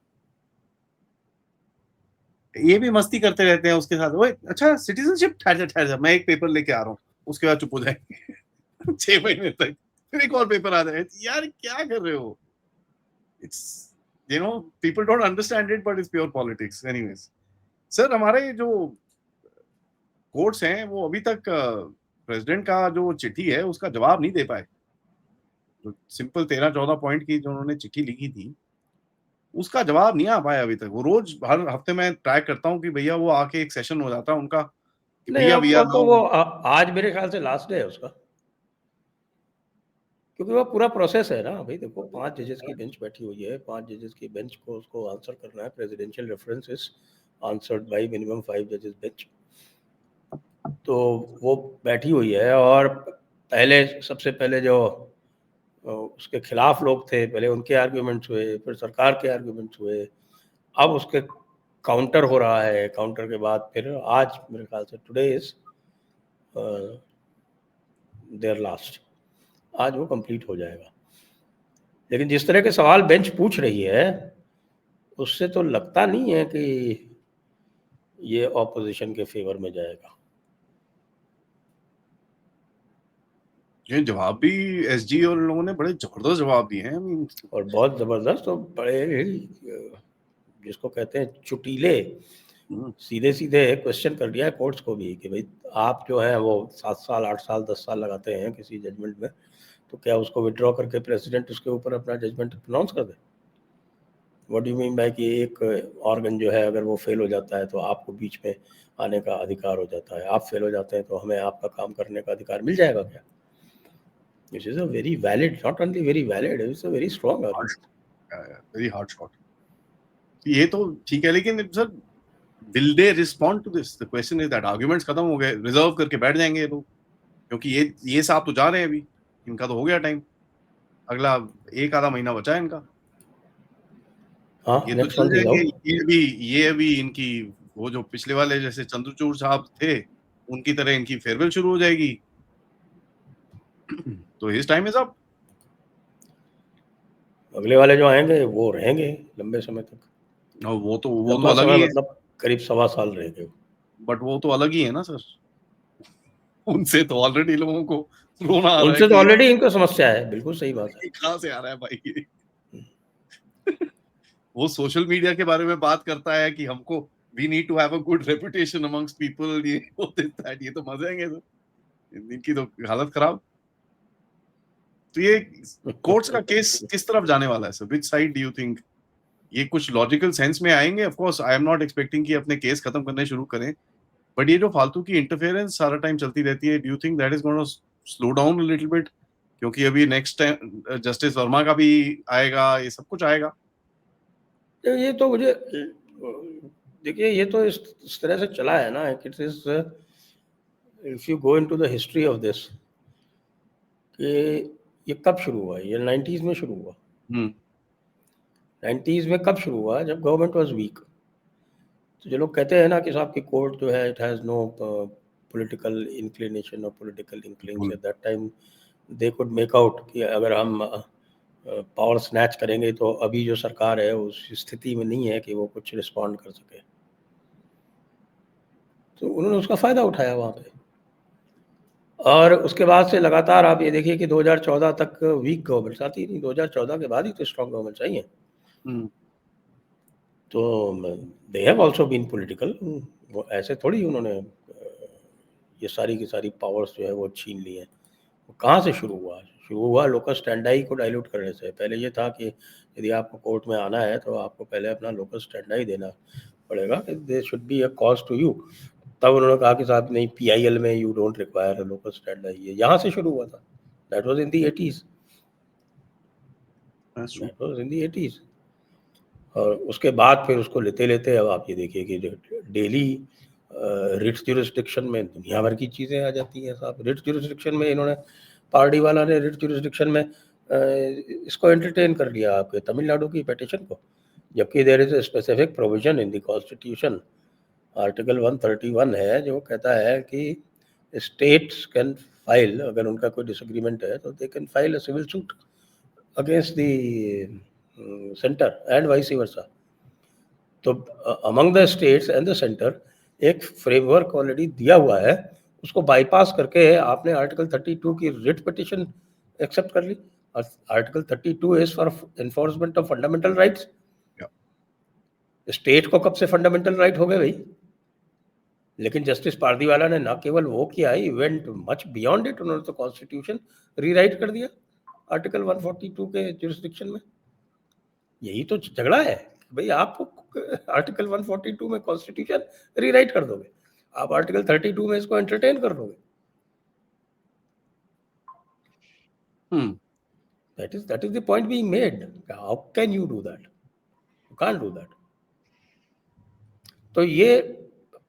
Speaker 1: ये भी मस्ती करते रहते हैं उसके साथ। वो अच्छा सिटीजनशिप, ठहर जा मैं एक पेपर लेके आ रहा हूँ, उसके बाद चुप हो जाएंगे 6 महीने तक, फिर एक और पेपर आ जाए। यार क्या कर रहे हो? It's people don't understand it, but it's pure politics anyways. Sir हमारे जो कोर्ट्स हैं वो अभी तक प्रेसिडेंट का जो चिट्ठी है उसका जवाब नहीं दे पाए। जो सिंपल 13-14 पॉइंट की जो उन्होंने चिट्ठी लिखी थी उसका जवाब नहीं आ पाया अभी तक। वो रोज हर हफ्ते मैं ट्राई करता हूँ कि भैया वो आके एक सेशन हो जाता है उनका कि
Speaker 2: नहीं,
Speaker 1: भैया वी आर
Speaker 2: अब तो
Speaker 1: नाउ।
Speaker 2: वो आज मेरे ख्याल से लास्ट डे है उसका, क्योंकि वो पूरा प्रोसेस है ना भाई। देखो 5 जजेस की बेंच बैठी हुई है, 5 जजेस की बेंच को उसको आंसर करना है। Presidential references answered bye minimum 5 जजेस बेंच। तो वो बैठी हुई है और पहले सबसे पहले जो उसके खिलाफ लोग थे, पहले उनके आर्ग्यूमेंट्स हुए, फिर सरकार के आर्ग्यूमेंट्स हुए, अब उसके काउंटर हो रहा है। काउंटर के बाद फिर आज मेरे ख्याल से टुडे इज देयर लास्ट, आज वो कंप्लीट हो जाएगा। लेकिन जिस तरह के सवाल बेंच पूछ रही है उससे तो लगता नहीं है कि ये ऑपोजिशन के फेवर में जाएगा।
Speaker 1: ये जवाब भी एसजी और इन लोगों ने बड़े जबरदस्त जवाब दिए हैं। I mean,
Speaker 2: और बहुत ज़बरदस्त और बड़े जिसको कहते हैं चुटीले, सीधे सीधे क्वेश्चन कर दिया है कोर्ट्स को भी कि भाई आप जो है वो 7 साल 8 साल 10 साल लगाते हैं किसी जजमेंट में, तो क्या उसको विड्रॉ करके प्रेसिडेंट उसके ऊपर अपना जजमेंट प्रोनाउंस कर दे? What do you mean by कि एक ऑर्गन जो है अगर वो फेल हो जाता है तो आपको बीच में आने का अधिकार हो जाता है, आप फेल हो जाते हैं तो हमें आपका काम करने का अधिकार मिल जाएगा क्या? This is a very valid, not only very valid, it's a very strong argument.
Speaker 1: Very hard shot. ये तो ठीक है, लेकिन sir will they respond to this? The question is that arguments खत्म हो गए, रिजर्व करके बैठ जाएंगे ये लोग, क्योंकि ये साहब तो जा रहे हैं अभी, इनका तो हो गया टाइम, अगला एक आधा महीना बचा है इनका।
Speaker 2: हाँ,
Speaker 1: ये तो
Speaker 2: नेक्स्ट
Speaker 1: चल
Speaker 2: मंथ इज
Speaker 1: जाएंगे।
Speaker 2: आउट।
Speaker 1: ये अभी इनकी वो जो पिछले वाले जैसे चंद्रचूड़ साहब थे उनकी तरह इनकी फेयरवेल शुरू हो जाएगी। तो हिज टाइम इज अप।
Speaker 2: अगले वाले जो आएंगे वो रहेंगे लंबे समय तक।
Speaker 1: और वो तो
Speaker 2: लंबा
Speaker 1: अलग
Speaker 2: समय
Speaker 1: ही है।
Speaker 2: मतलब करीब 1.25 साल रहेंगे वो।
Speaker 1: बट वो तो अलग ही है ना सर, उनसे तो ऑलरेडी लोगों को रोना आ रहा है
Speaker 2: उनसे तो
Speaker 1: कि
Speaker 2: ऑलरेडी इनको समस्या है, बिल्कुल सही बात है।
Speaker 1: ये कहाँ से आ रहा है भाई ये। वो सोशल मीडिया के बारे में बात करता है कि हमको we need to have a good reputation amongst people, ये वो दिस दैट, ये तो मजे आएंगे सर, इनकी तो हालत खराब। तो ये कोर्ट्स का केस किस तरफ जाने वाला है sir? Which side do you think? ये कुछ लॉजिकल सेंस में आएंगे? Of course I am not expecting कि अपने केस खत्म करने शुरू करें, बट ये जो फालतू की इंटरफेरेंस सारा टाइम चलती रहती है, do you think that is gonna slow down a little bit? क्योंकि अभी नेक्स्ट टाइम जस्टिस वर्मा का भी आएगा, ये सब कुछ आएगा।
Speaker 2: तो ये तो मुझे देखिए ये तो इस तरह से चला है ना कि it is, if you go into the history of this, कि ये कब शुरू हुआ? ये 90s में शुरू हुआ।
Speaker 1: हम्म
Speaker 2: 90s में कब शुरू हुआ? जब गवर्नमेंट वाज वीक। तो जो लोग कहते हैं ना कि साहब की कोर्ट जो है it has no political inclination और पॉलिटिकल इंक्लिंग्स,
Speaker 1: बिल्कुल।
Speaker 2: At that time they could make out कि अगर हम पावर स्नैच करेंगे तो अभी जो सरकार है उस स्थिति में नहीं है कि वो कुछ रिस्पॉन्ड कर सके। तो उन्होंने उसका फ़ायदा उठाया वहाँ पे। और उसके बाद से लगातार आप ये देखिए कि 2014 तक वीक गवर्नमेंट्स आती थी, 2014 के बाद ही तो स्ट्रॉन्ग गवर्नमेंट्स आई हैं।
Speaker 1: हम्म
Speaker 2: तो they have also been political. वो ऐसे थोड़ी उन्होंने ये सारी की सारी पावर्स जो है वो छीन ली हैं। वो कहाँ से शुरू हुआ? शुरू हुआ लोकस स्टैंडाई को डाइल्यूट करने से। पहले ये था कि यदि आपको कोर्ट में आना है तो आपको पहले अपना लोकस स्टैंडाई देना पड़ेगा, there should be a cause to you. तब उन्होंने कहा कि साहब नहीं, PIL में you don't require local standard, ये यहाँ से शुरू हुआ था। That was in the 80s, that was in the 80s। और उसके बाद फिर उसको लेते लेते अब आप ये देखिए कि डेली रिट्स ज्यूरिसडिक्शन में दुनिया भर की चीज़ें आ जाती हैं साहब। रिट्स ज्यूरिसडिक्शन में इन्होंने, पार्टी वाला ने रिट्स ज्यूरिसडिक्शन में इसको एंटरटेन कर लिया, आपके तमिलनाडु की पिटीशन को, जबकि there is a specific provision in the constitution, article 131 है जो कहता है कि स्टेट्स कैन फाइल, अगर उनका कोई डिसएग्रीमेंट है तो they can file a civil suit against the centre and vice versa. तो among the states and the centre एक फ्रेमवर्क ऑलरेडी दिया हुआ है, उसको बाईपास करके आपने आर्टिकल 32 की रिट पिटीशन एक्सेप्ट कर ली। Article 32 is for enforcement of fundamental rights. State को कब से फंडामेंटल राइट हो गए भाई? लेकिन जस्टिस पारदीवाला ने ना केवल वो किया, he went much beyond it, उन्होंने तो कॉन्स्टिट्यूशन रीराइट कर दिया आर्टिकल 142 के जुरिस्डिक्शन में। यही तो झगड़ा है भाई, आप आर्टिकल 142 में कॉन्स्टिट्यूशन रीराइट कर दोगे, आप आर्टिकल 32 में इसको एंटरटेन कर दोगे। That is the point being made. How can you do that? You can't do that. तो ये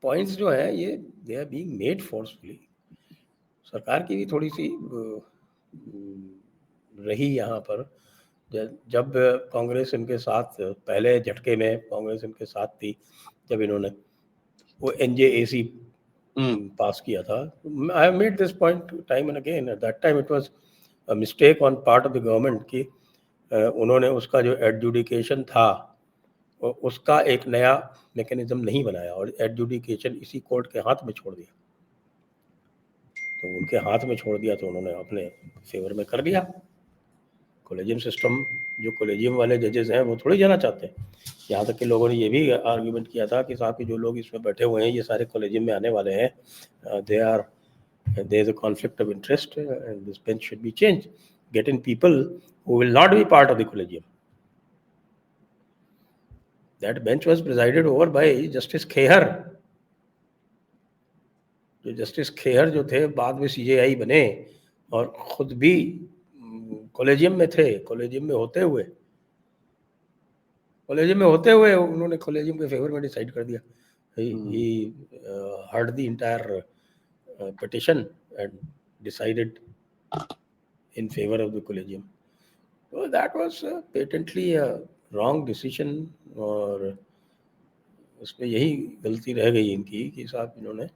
Speaker 2: पॉइंट्स जो है ये they are being made forcefully. सरकार की भी थोड़ी सी रही यहाँ पर, जब कांग्रेस इनके साथ, पहले झटके में कांग्रेस इनके साथ थी जब इन्होंने वो NJAC पास किया था। I have made this point time and again, eight that time it was a mistake on part of the government कि उन्होंने उसका जो एडजुडिकेशन था उसका एक नया मैकेनिज्म नहीं बनाया और एडजुडिकेशन इसी कोर्ट के हाथ में छोड़ दिया। तो उनके हाथ में छोड़ दिया तो उन्होंने अपने फेवर में कर दिया। कॉलेजियम सिस्टम, जो कॉलेजियम वाले जजेस हैं वो थोड़ी जाना चाहते हैं। यहाँ तक कि लोगों ने ये भी आर्ग्यूमेंट किया था कि साहब कि जो लोग इसमें बैठे हुए हैं ये सारे कॉलेजियम में आने वाले हैं, there is a conflict of interest and this bench should be changed, get in people who will not be part of the collegium. That bench was presided over by Justice Kheher. जो justice Khehar जो थे बाद में CJI बने और खुद भी collegium में थे। कॉलेजियम में होते हुए उन्होंने कॉलेजियम के फेवर में डिसाइड कर दिया। He heard the entire petition and decided in favor of the collegium. So that was patently a wrong decision और उसमें यही गलती रह गई इनकी कि साहब इन्होंने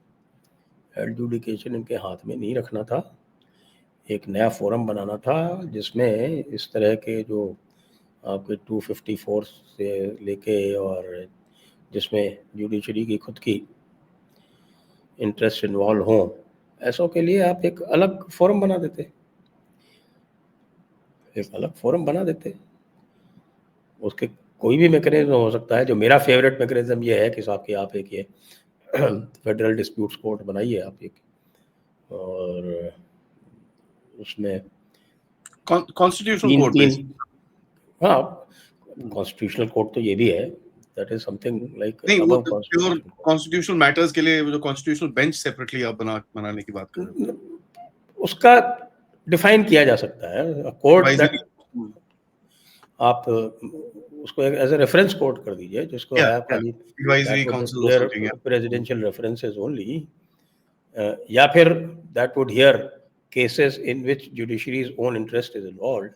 Speaker 2: एडजुडिकेशन इनके हाथ में नहीं रखना था, एक नया फोरम बनाना था जिसमें इस तरह के जो आपके 254 से लेके और जिसमें जुडिशरी की खुद की इंटरेस्ट इन्वॉल्व हों, ऐसों के लिए आप एक अलग फोरम बना देते, उसके कोई भी मैकेनिज्म हो सकता है। जो मेरा फेवरेट मैकेनिज्म ये है कि साहब कि आप एक ये फेडरल डिस्प्यूट्स कोर्ट बनाइए आप एक, और उसमें
Speaker 1: कॉन्स्टिट्यूशनल कोर्ट,
Speaker 2: हाँ कॉन्स्टिट्यूशनल कोर्ट तो ये भी है, दैट इज समथिंग लाइक
Speaker 1: नहीं, वो प्योर कॉन्स्टिट्यूशनल मैटर्स के लिए जो कॉन्स्टिट्यूशनल बेंच सेपरेटली आप बनाने की बात कर रहे हो, उसका
Speaker 2: डिफाइन किया जा सकता है कोर्ट, आप उसको एज ए रेफरेंस कोर्ट कर दीजिए जिसको
Speaker 1: advisory council
Speaker 2: presidential references only, या फिर that would hear cases in which judiciary's own interest is involved.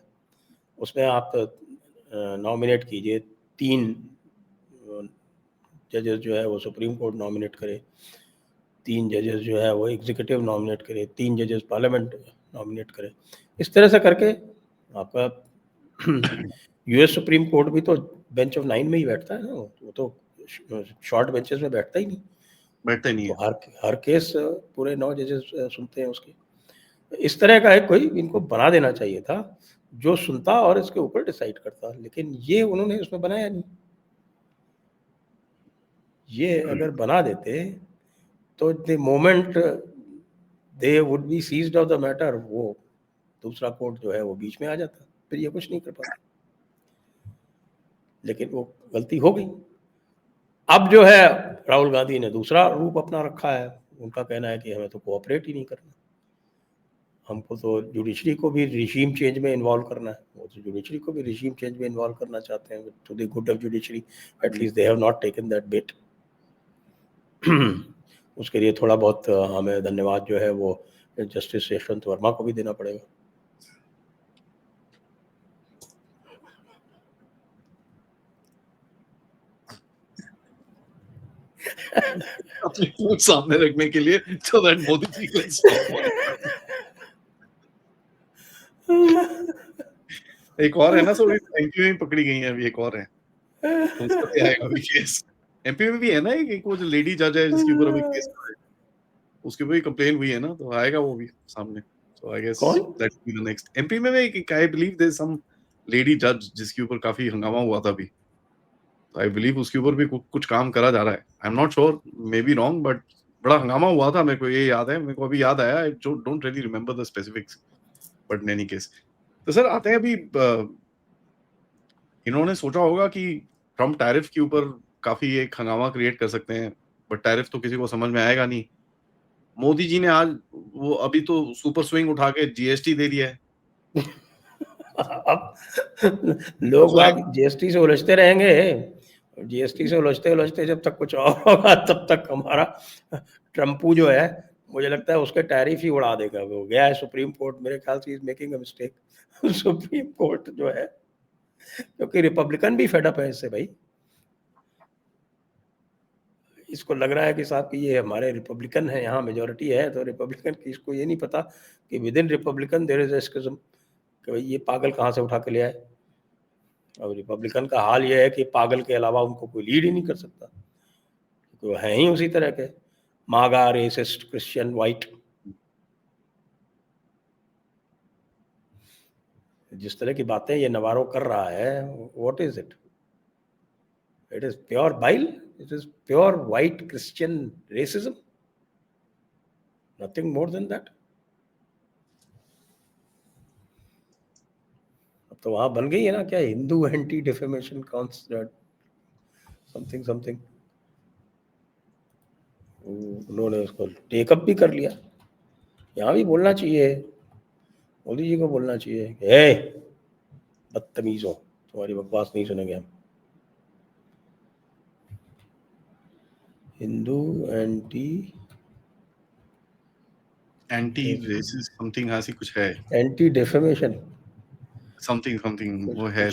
Speaker 2: उसमें आप नॉमिनेट कीजिए 3 जजेस जो है वो सुप्रीम कोर्ट नॉमिनेट करे, 3 जजेस जो है वो एग्जीक्यूटिव नॉमिनेट करे, 3 जजेस पार्लियामेंट नॉमिनेट करे। इस तरह से करके आपका US सुप्रीम कोर्ट भी तो बेंच ऑफ 9 में ही बैठता है ना, वो तो शॉर्ट बेंचेस में बैठता ही नहीं तो हर केस पूरे 9 जजेस सुनते हैं उसके। इस तरह का है कोई इनको बना देना चाहिए था जो सुनता और इसके ऊपर डिसाइड करता, लेकिन ये उन्होंने उसमें बनाया नहीं। ये अगर बना देते तो the moment they would be seized of the matter, वो दूसरा कोर्ट जो है वो बीच में आ जाता, फिर ये कुछ नहीं कर पाता। लेकिन वो गलती हो गई। अब जो है राहुल गांधी ने दूसरा रूप अपना रखा है, उनका कहना है कि हमें तो कोऑपरेट ही नहीं करना, हमको तो जुडिशरी को भी रिजीम चेंज में इन्वॉल्व करना है, वो तो जुडिशरी को भी रिजीम चेंज में इन्वॉल्व करना चाहते हैं, to the good of judiciary, at least they have not taken that bit. उसके लिए थोड़ा बहुत हमें धन्यवाद जो है वो जस्टिस यशवंत वर्मा को भी देना पड़ेगा।
Speaker 1: अपनी पूंछ सामने रखने के लिए, so that Modi ji can stop one. एक और है ना, सो एमपी में पकड़ी गई है अभी, एक और है, तो उसका भी आएगा अभी केस। एमपी में भी है ना एक वो जो लेडी जज है जिसके ऊपर अभी केस है, उसके ऊपर कंप्लेन हुई है ना, तो आएगा वो भी सामने। So I guess
Speaker 2: कौन?
Speaker 1: that will be the next. MP में एक I believe there's some lady judge जिसके ऊपर काफी हंगामा हुआ था अभी, तो आई बिलीव उसके ऊपर भी कुछ काम करा जा रहा है। I am not sure, may be wrong, but बड़ा हंगामा हुआ था, मेरे को ये याद है, मेरे को अभी याद आया, I don't really remember the specifics, but in any case. तो सर आते हैं अभी, इन्होंने सोचा होगा कि ट्रम्प टैरिफ के ऊपर काफी एक हंगामा क्रिएट कर सकते हैं, बट टैरिफ तो किसी को समझ में आएगा नहीं। मोदी जी ने आज वो अभी तो सुपर स्विंग उठा के जीएसटी दे दिया है।
Speaker 2: अब लोग बाग जीएसटी से उलझते रहेंगे, जीएसटी से उलझते उलझते जब तक कुछ और होगा तब तक हमारा ट्रम्पू जो है मुझे लगता है उसके टैरिफ ही उड़ा देगा। वो गया है सुप्रीम कोर्ट, मेरे ख्याल से is making a mistake. Supreme court जो है, क्योंकि रिपब्लिकन भी फेड अप है इससे भाई, इसको लग रहा है कि साहब कि ये हमारे रिपब्लिकन है, यहाँ मेजोरिटी है, तो रिपब्लिकन की इसको ये नहीं पता कि within republican there is a schism, कि भाई ये पागल कहाँ से उठा के ले आए। अब रिपब्लिकन का हाल ये है कि पागल के अलावा उनको कोई लीड ही नहीं कर सकता, तो है ही उसी तरह के मागा, रेसिस्ट, क्रिश्चियन, वाइट। जिस तरह की बातें ये नवारो कर रहा है, what is it? It is pure bile, it is pure white Christian racism, nothing more than that. तो वहां बन गई है ना क्या, Hindu anti defamation concept something something, उन्होंने उसको टेकअप भी कर लिया। यहाँ भी बोलना चाहिए, मोदी जी को बोलना चाहिए, ए बदतमीज हो, तुम्हारी बकवास नहीं सुनेंगे हम। हिंदू एंटी
Speaker 1: रेसिस्ट समथिंग ऐसी कुछ है,
Speaker 2: एंटी डिफेमेशन
Speaker 1: समथिंग वो है,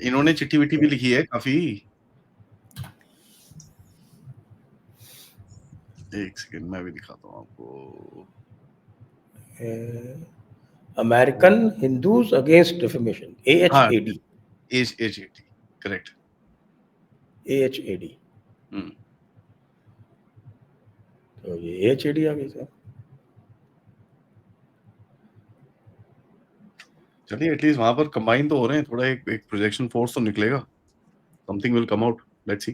Speaker 1: इन्होंने चिट्ठी विट्ठी भी लिखी है काफी। एक सेकंड मैं भी दिखाता हूँ आपको।
Speaker 2: American Hindus against defamation, AHAD,
Speaker 1: correct,
Speaker 2: AHAD। तो ये AHAD आ गई सर।
Speaker 1: चलिए एटलीस्ट वहां पर कंबाइन तो हो रहे हैं, थोड़ा एक प्रोजेक्शन फोर्स तो निकलेगा, something will come out, let's see,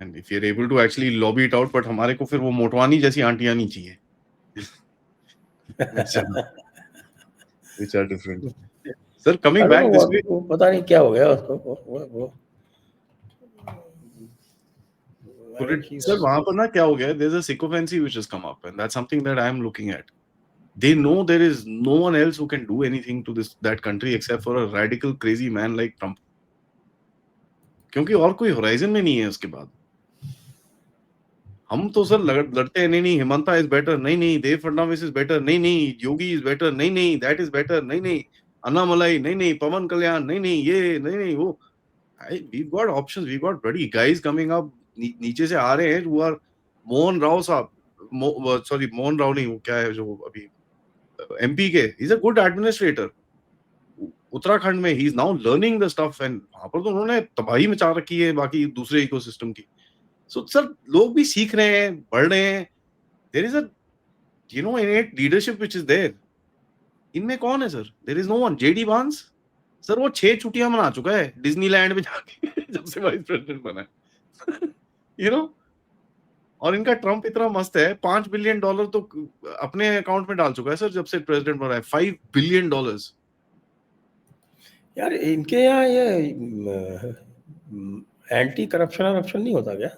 Speaker 1: and if you are able to actually lobby it out. But हमारे को फिर वो मोटवानी जैसी आंटियां नहीं चाहिए, which are different. Sir coming back this way,
Speaker 2: पता नहीं क्या हो गया उसको, वो
Speaker 1: सर वहां पर ना क्या हो गया, there's a sycophancy which has come up, and that's something that I am looking at. They know there is no one else who can do anything to that country except for a radical crazy man like Trump, क्योंकि और कोई horizon में नहीं है उसके बाद। हम तो सर लड़ते हैं, नहीं हिमंता इज बेटर, नहीं देव फडणवीस इज बेटर, नहीं योगी इज बेटर, नहीं दैट इज बेटर, नहीं अन्नामलाई, नहीं पवन कल्याण, नहीं ये, नहीं वो। we've got options, we've got bloody guys coming up, नीचे से आ रहे हैं, who are मोहन राव साहब, सॉरी मोहन राव नहीं, वो क्या है जो अभी एमपी के, he's a good administrator, Uttarakhand में he is now learning the stuff, and वहां पर तो उन्होंने तबाही मचा रखी है बाकी दूसरे इकोसिस्टम की। सो सर लोग भी सीख रहे हैं, बढ़ रहे हैं, there is a innate leadership which is there। इनमें कौन है sir? there is no one। JD वांस सर वो 6 छुट्टियां मना चुका है डिज्नीलैंड में जाके जब से वाइस प्रेसिडेंट बना है। और इनका ट्रम्प इतना मस्त है, $5 बिलियन तो अपने अकाउंट में डाल चुका है सर जब से प्रेसिडेंट बना है, $5 बिलियन।
Speaker 2: यार इनके यहाँ ये एंटी करप्शन नहीं होता क्या?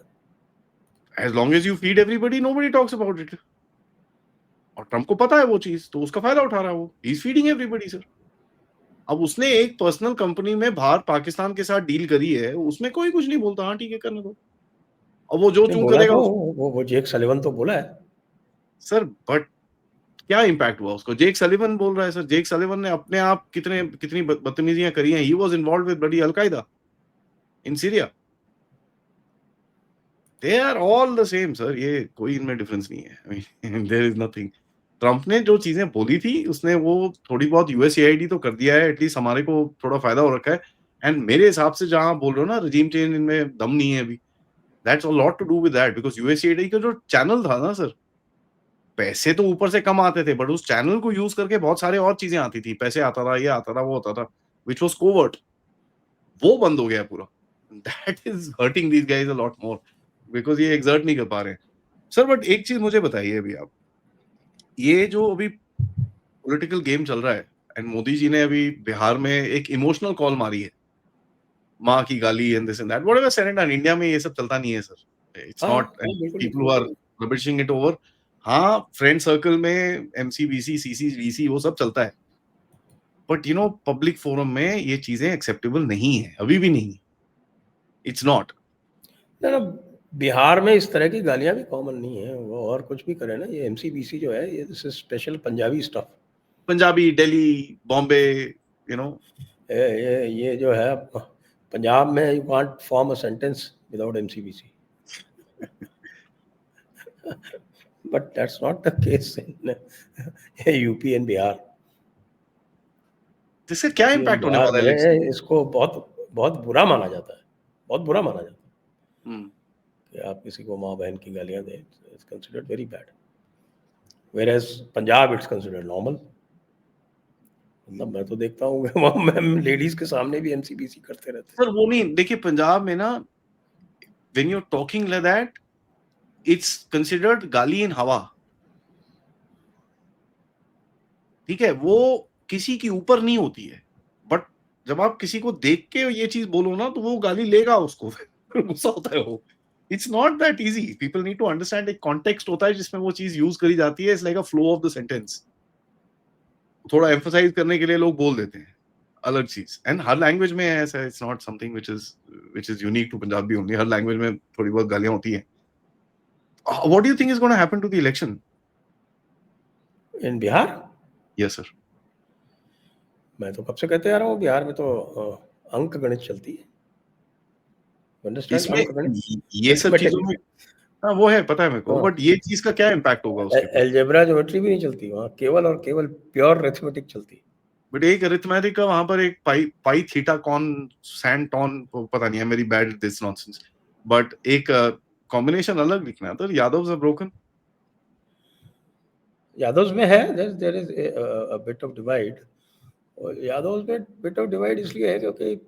Speaker 1: As long as you feed everybody, nobody talks about it. और ट्रम्प को पता है वो चीज, तो उसका फायदा उठा रहा है वो. He is feeding everybody sir. अब उसने एक पर्सनल कंपनी में बाहर पाकिस्तान के साथ डील करी है, उसमें कोई कुछ नहीं बोलता. हाँ ठीक है, करने दो. अब वो जो
Speaker 2: नहीं
Speaker 1: चूं
Speaker 2: बोला
Speaker 1: करेगा
Speaker 2: तो
Speaker 1: उसको.
Speaker 2: वो जेक सलिवन तो बोला है.
Speaker 1: सर बट क्या इम्पैक्ट हुआ उसको? जेक सलिवन बोल रहा है सर. जेक सलिवन ने अपने आप कितनी बदतमीजियां करी हैं. He was involved with bloody Al Qaeda in Syria. They are all the same sir. ये कोई इनमें डिफरेंस नहीं है. I mean there is nothing. Trump ने जो चीजें बोली थी, उसने वो थोड़ी बहुत यूएसएआईडी तो कर दिया है. एटलीस्ट हमारे को थोड़ा फायदा हो रखा है. एंड मेरे हिसाब से जहां बोल रहे हो ना, रजीम चेंज इनमें दम नहीं है अभी. That's a lot to do with that, because USAID का जो चैनल था ना सर, पैसे तो ऊपर से कम आते थे, बट उस चैनल को यूज करके बहुत सारे और चीजें आती थी. पैसे आता था, ये आता था, वो होता था, विच वॉज कोवर्ट. वो बंद हो गया पूरा. That is hurting these guys a lot more, because ये एग्जर्ट नहीं कर पा रहे हैं सर. बट एक चीज मुझे बताइए अभी आप, ये जो अभी पॉलिटिकल गेम चल रहा है, एंड मोदी जी ने अभी बिहार में एक इमोशनल कॉल मारी है, माँ की गाली and this and that, whatever said and done. India में ये सब चलता नहीं है सर. इट्स
Speaker 2: हाँ
Speaker 1: नॉट, एंड
Speaker 2: बिल्कुल
Speaker 1: people who are rubbishing it over. हाँ, फ्रेंड सर्कल में एमसीबीसी, सीसी, वीसी वो सब चलता है, but you know public forum में ये चीजें एक्सेप्टेबल नहीं है, अभी भी नहीं. It's not.
Speaker 2: ना ना, बिहार में इस तरह की गालियां भी कॉमन नहीं है. वो और कुछ भी करे ना, ये एमसीबीसी जो है ये special Punjabi stuff.
Speaker 1: Punjabi, Delhi, Bombay, you know.
Speaker 2: ये जो है पंजाब में you can't form a sentence without MCBC. But that's not the case in UP and Bihar.
Speaker 1: इससे क्या
Speaker 2: यूपी एंड
Speaker 1: इम्पैक्ट होने
Speaker 2: बिहार
Speaker 1: वाला है इलेक्शन?
Speaker 2: में इसको बहुत बहुत बुरा माना जाता है. बहुत बुरा माना जाता है कि आप किसी को माँ बहन की गालियां दें. It's considered very bad. Whereas Punjab it's considered normal. मतलब मैं तो देखता हूँ कि वहाँ लेडीज के सामने भी एमसीबीसी करते रहते हैं.
Speaker 1: सर वो नहीं, देखिए पंजाब में ना, when you talking like that, it's considered गाली इन हवा. ठीक है, वो किसी के ऊपर नहीं होती है, बट जब आप किसी को देख के ये चीज बोलो ना, तो वो गाली लेगा उसको. गुस्सा होता है वो. It's not that easy. People need to understand. एक कॉन्टेक्स्ट होता है जिसमें वो चीज यूज करी जाती है. It's like a flow of the sentence. थोड़ा एम्फसाइज करने के लिए लोग बोल देते हैं, अलग चीज. एंड हर लैंग्वेज में है ऐसा. It's not something which is unique to Punjabi only. हर लैंग्वेज में थोड़ी बहुत गालियां होती हैं. What do you think is gonna happen to the election?
Speaker 2: In Bihar
Speaker 1: yes sir.
Speaker 2: मैं तो कब से कहते आ रहा हूँ बिहार में तो अंक गणित चलती है. अंडरस्टैंड
Speaker 1: इसमें
Speaker 2: अंक गणित,
Speaker 1: ये सब चीजों
Speaker 2: अरिथमेटिक.
Speaker 1: में, हाँ वो है, पता है मेरे को,
Speaker 2: हाँ,
Speaker 1: बट ये चीज का क्या इम्पैक्ट होगा उसके ऊपर?
Speaker 2: एलजेब्रा ज्योमेट्री भी नहीं चलती वहाँ. केवल और केवल प्योर अरिथमेटिक चलती.
Speaker 1: बट एक अरिथमेटिक का वहां पर एक pi pi theta cos sin tan, पता नहीं है, मेरी बैड दिस नॉनसेंस. बट एक कॉम्बिनेशन अलग लिखना है. तो यादव ब्रोकन.
Speaker 2: यादव में है. There is a bit of divide. Yadav में बिट ऑफ डिवाइड इसलिए है क्योंकि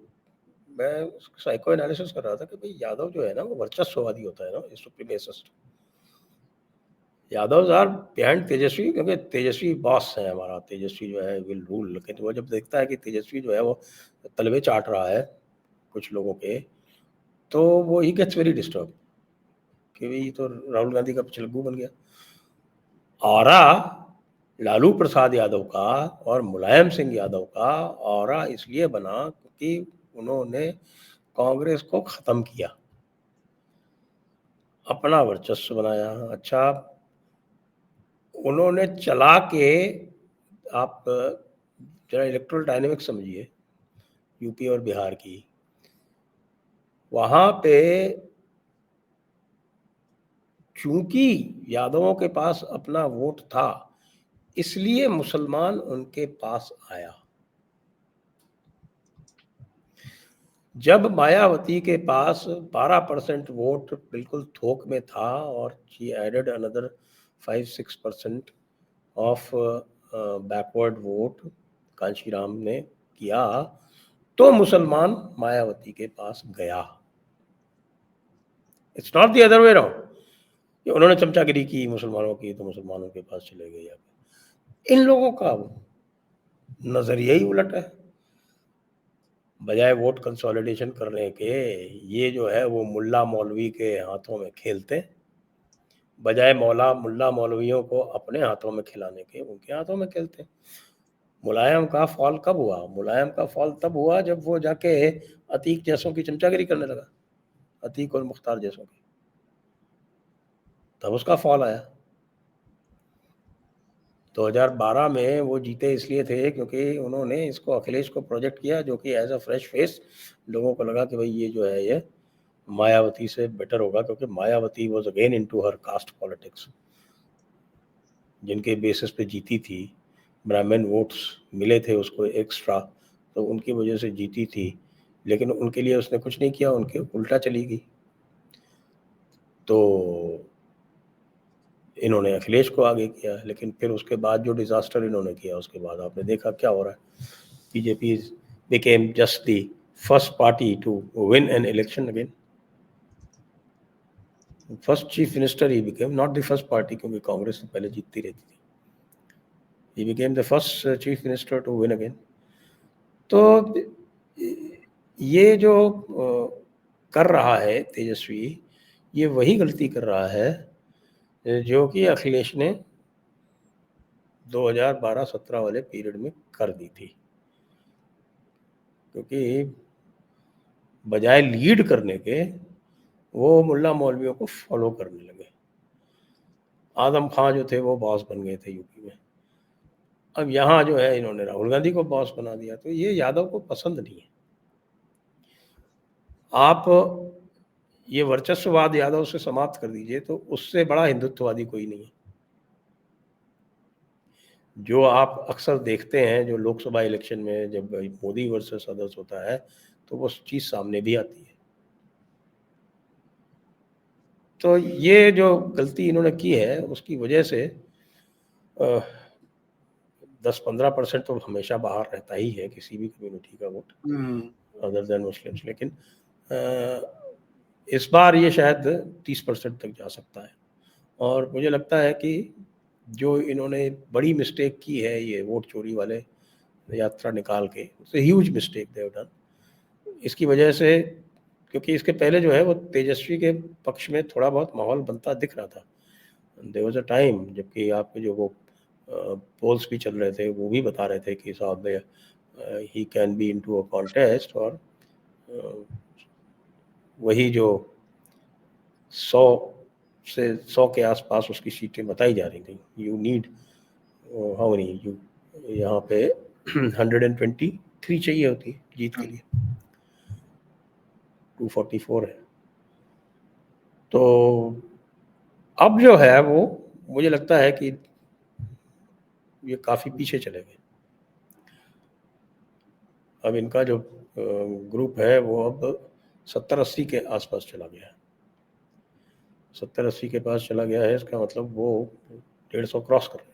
Speaker 2: मैं साइको एनालिसिस कर रहा था कि भाई यादव जो है ना वो वर्चस्ववादी होता है ना, सुप्रीमेसिस्ट. यादव आर बिहाइंड तेजस्वी क्योंकि तेजस्वी बॉस है हमारा. तेजस्वी जो है विल रूल. लेकिन वो जब देखता है कि तेजस्वी जो है वो तलवे चाट रहा है कुछ लोगों के, तो वो ही गेट्स वेरी डिस्टर्ब कि भाई तो राहुल गांधी का पिछलग्गू बन गया. औरा लालू प्रसाद यादव का और मुलायम सिंह यादव का औरा इसलिए बना क्योंकि उन्होंने कांग्रेस को खत्म किया, अपना वर्चस्व बनाया. अच्छा, उन्होंने चला के, आप जरा इलेक्ट्रल डायनेमिक्स समझिए यूपी और बिहार की. वहां पे चूंकि यादवों के पास अपना वोट था इसलिए मुसलमान उनके पास आया. जब मायावती के पास 12% वोट बिल्कुल थोक में था और she added another 5-6% of backward vote Kanshiram ने किया, तो मुसलमान मायावती के पास गया. It's not the other way round कि उन्होंने चमचागिरी की मुसलमानों की तो मुसलमानों के पास चले गए. इन लोगों का नजरिया ही उलट है. बजाय वोट कंसोलिडेशन करने के ये जो है वो मुल्ला मौलवी के हाथों में खेलते, बजाय मुल्ला मौलवियों को अपने हाथों में खिलाने के उनके हाथों में खेलते। मुलायम का फॉल कब हुआ? मुलायम का फॉल तब हुआ जब वो जाके अतीक जैसों की चमचागिरी करने लगा, अतीक और मुख्तार जैसों की, तब उसका फॉल आया। 2012 में वो जीते इसलिए थे क्योंकि उन्होंने इसको अखिलेश को प्रोजेक्ट किया, जो कि एज अ फ्रेश फेस लोगों को लगा कि भाई ये जो है ये मायावती से बेटर होगा, क्योंकि Mayawati was again into her caste politics, जिनके बेसिस पे जीती थी, ब्राह्मण वोट्स मिले थे उसको एक्स्ट्रा, तो उनकी वजह से जीती थी, लेकिन उनके लिए उसने कुछ नहीं किया, उनके उल्टा चली गई। तो इन्होंने अखिलेश को आगे किया, लेकिन फिर उसके बाद जो डिजास्टर इन्होंने किया उसके बाद आपने देखा क्या हो रहा है। BJP became just the first party to win an election again. First chief minister he became, not the first party, क्योंकि कांग्रेस पहले जीतती रहती थी। He became the first chief minister to win again. तो ये जो कर रहा है तेजस्वी, ये वही गलती कर रहा है जो कि अखिलेश ने 2012-17 वाले पीरियड में कर दी थी, क्योंकि बजाय लीड करने के वो मुल्ला मौलवियों को फॉलो करने लगे। आदम खान जो थे वो बॉस बन गए थे यूपी में, अब यहाँ जो है इन्होंने राहुल गांधी को बॉस बना दिया, तो ये यादव को पसंद नहीं है। आप ये वर्चस्ववाद यादव से समाप्त कर दीजिए, तो उससे बड़ा हिंदुत्ववादी कोई नहीं है। जो आप अक्सर देखते हैं, जो लोकसभा इलेक्शन में जब मोदी वर्सेस अदर्स होता है, तो वो चीज़ सामने भी आती है। तो ये जो गलती इन्होंने की है उसकी वजह से 10-15% तो हमेशा बाहर रहता ही है किसी भी कम्युनिटी का वोट, अदर देन मुस्लिम्स, लेकिन इस बार ये शायद 30% तक जा सकता है। और मुझे लगता है कि जो इन्होंने बड़ी मिस्टेक की है, ये वोट चोरी वाले यात्रा निकाल के, it's a huge mistake they have done. इसकी वजह से, क्योंकि इसके पहले जो है वो तेजस्वी के पक्ष में थोड़ा बहुत माहौल बनता दिख रहा था। देयर वाज अ टाइम जबकि आपके जो वो पोल्स भी चल रहे थे, वो भी बता रहे थे कि साहब he can be into a contest, और वही जो 100 के आसपास उसकी सीटें बताई जा रही थी। You need how many, you यहाँ पे 123 चाहिए होती जीत के लिए, 244 है। तो अब जो है वो मुझे लगता है कि ये काफ़ी पीछे चले गए। अब इनका जो ग्रुप है वो अब 70-80 के आसपास चला गया है। 70-80 के पास चला गया है, इसका मतलब वो 150 क्रॉस कर रहे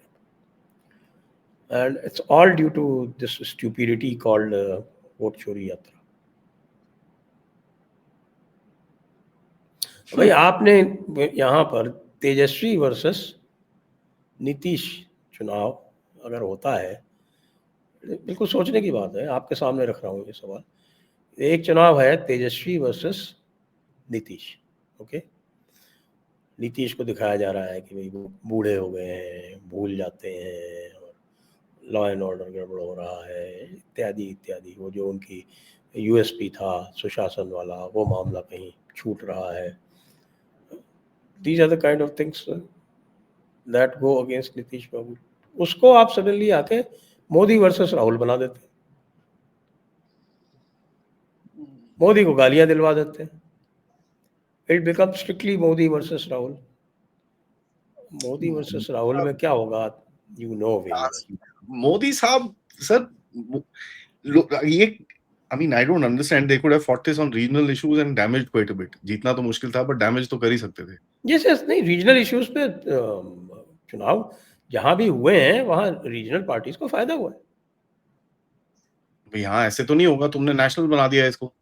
Speaker 2: हैं। And it's all due to this stupidity called vote चोरी यात्रा। भाई आपने यहाँ पर तेजस्वी वर्सेस नीतीश चुनाव अगर होता है, बिल्कुल सोचने की बात है, आपके सामने रख रहा हूँ ये सवाल। एक चुनाव है तेजस्वी वर्सेस नीतीश, ओके। नीतीश को दिखाया जा रहा है कि भाई वो बूढ़े हो गए हैं, भूल जाते हैं, और लॉ एंड ऑर्डर गड़बड़ हो रहा है, इत्यादि इत्यादि। वो जो उनकी यूएसपी था सुशासन वाला, वो मामला कहीं छूट रहा है। These are the kind of things that go against Nitish बाबू। उसको आप सडनली आके मोदी वर्सेस राहुल बना देते, मोदी को गालियां दिलवा देते हैं। It become strictly Modi versus Rahul. Modi versus Rahul में क्या होगा, you know very well.
Speaker 1: Modi साहब सर, ये I mean, I don't understand. They could have fought this on regional issues and damaged quite a bit. जीतना तो मुश्किल था, but damage तो कर ही सकते थे।
Speaker 2: यस यस, नहीं रीजनल इश्यूज पे चुनाव जहां भी हुए हैं वहां रीजनल पार्टीज को फायदा हुआ है।
Speaker 1: भाई यहाँ ऐसे तो नहीं होगा, तुमने नेशनल बना दिया इसको।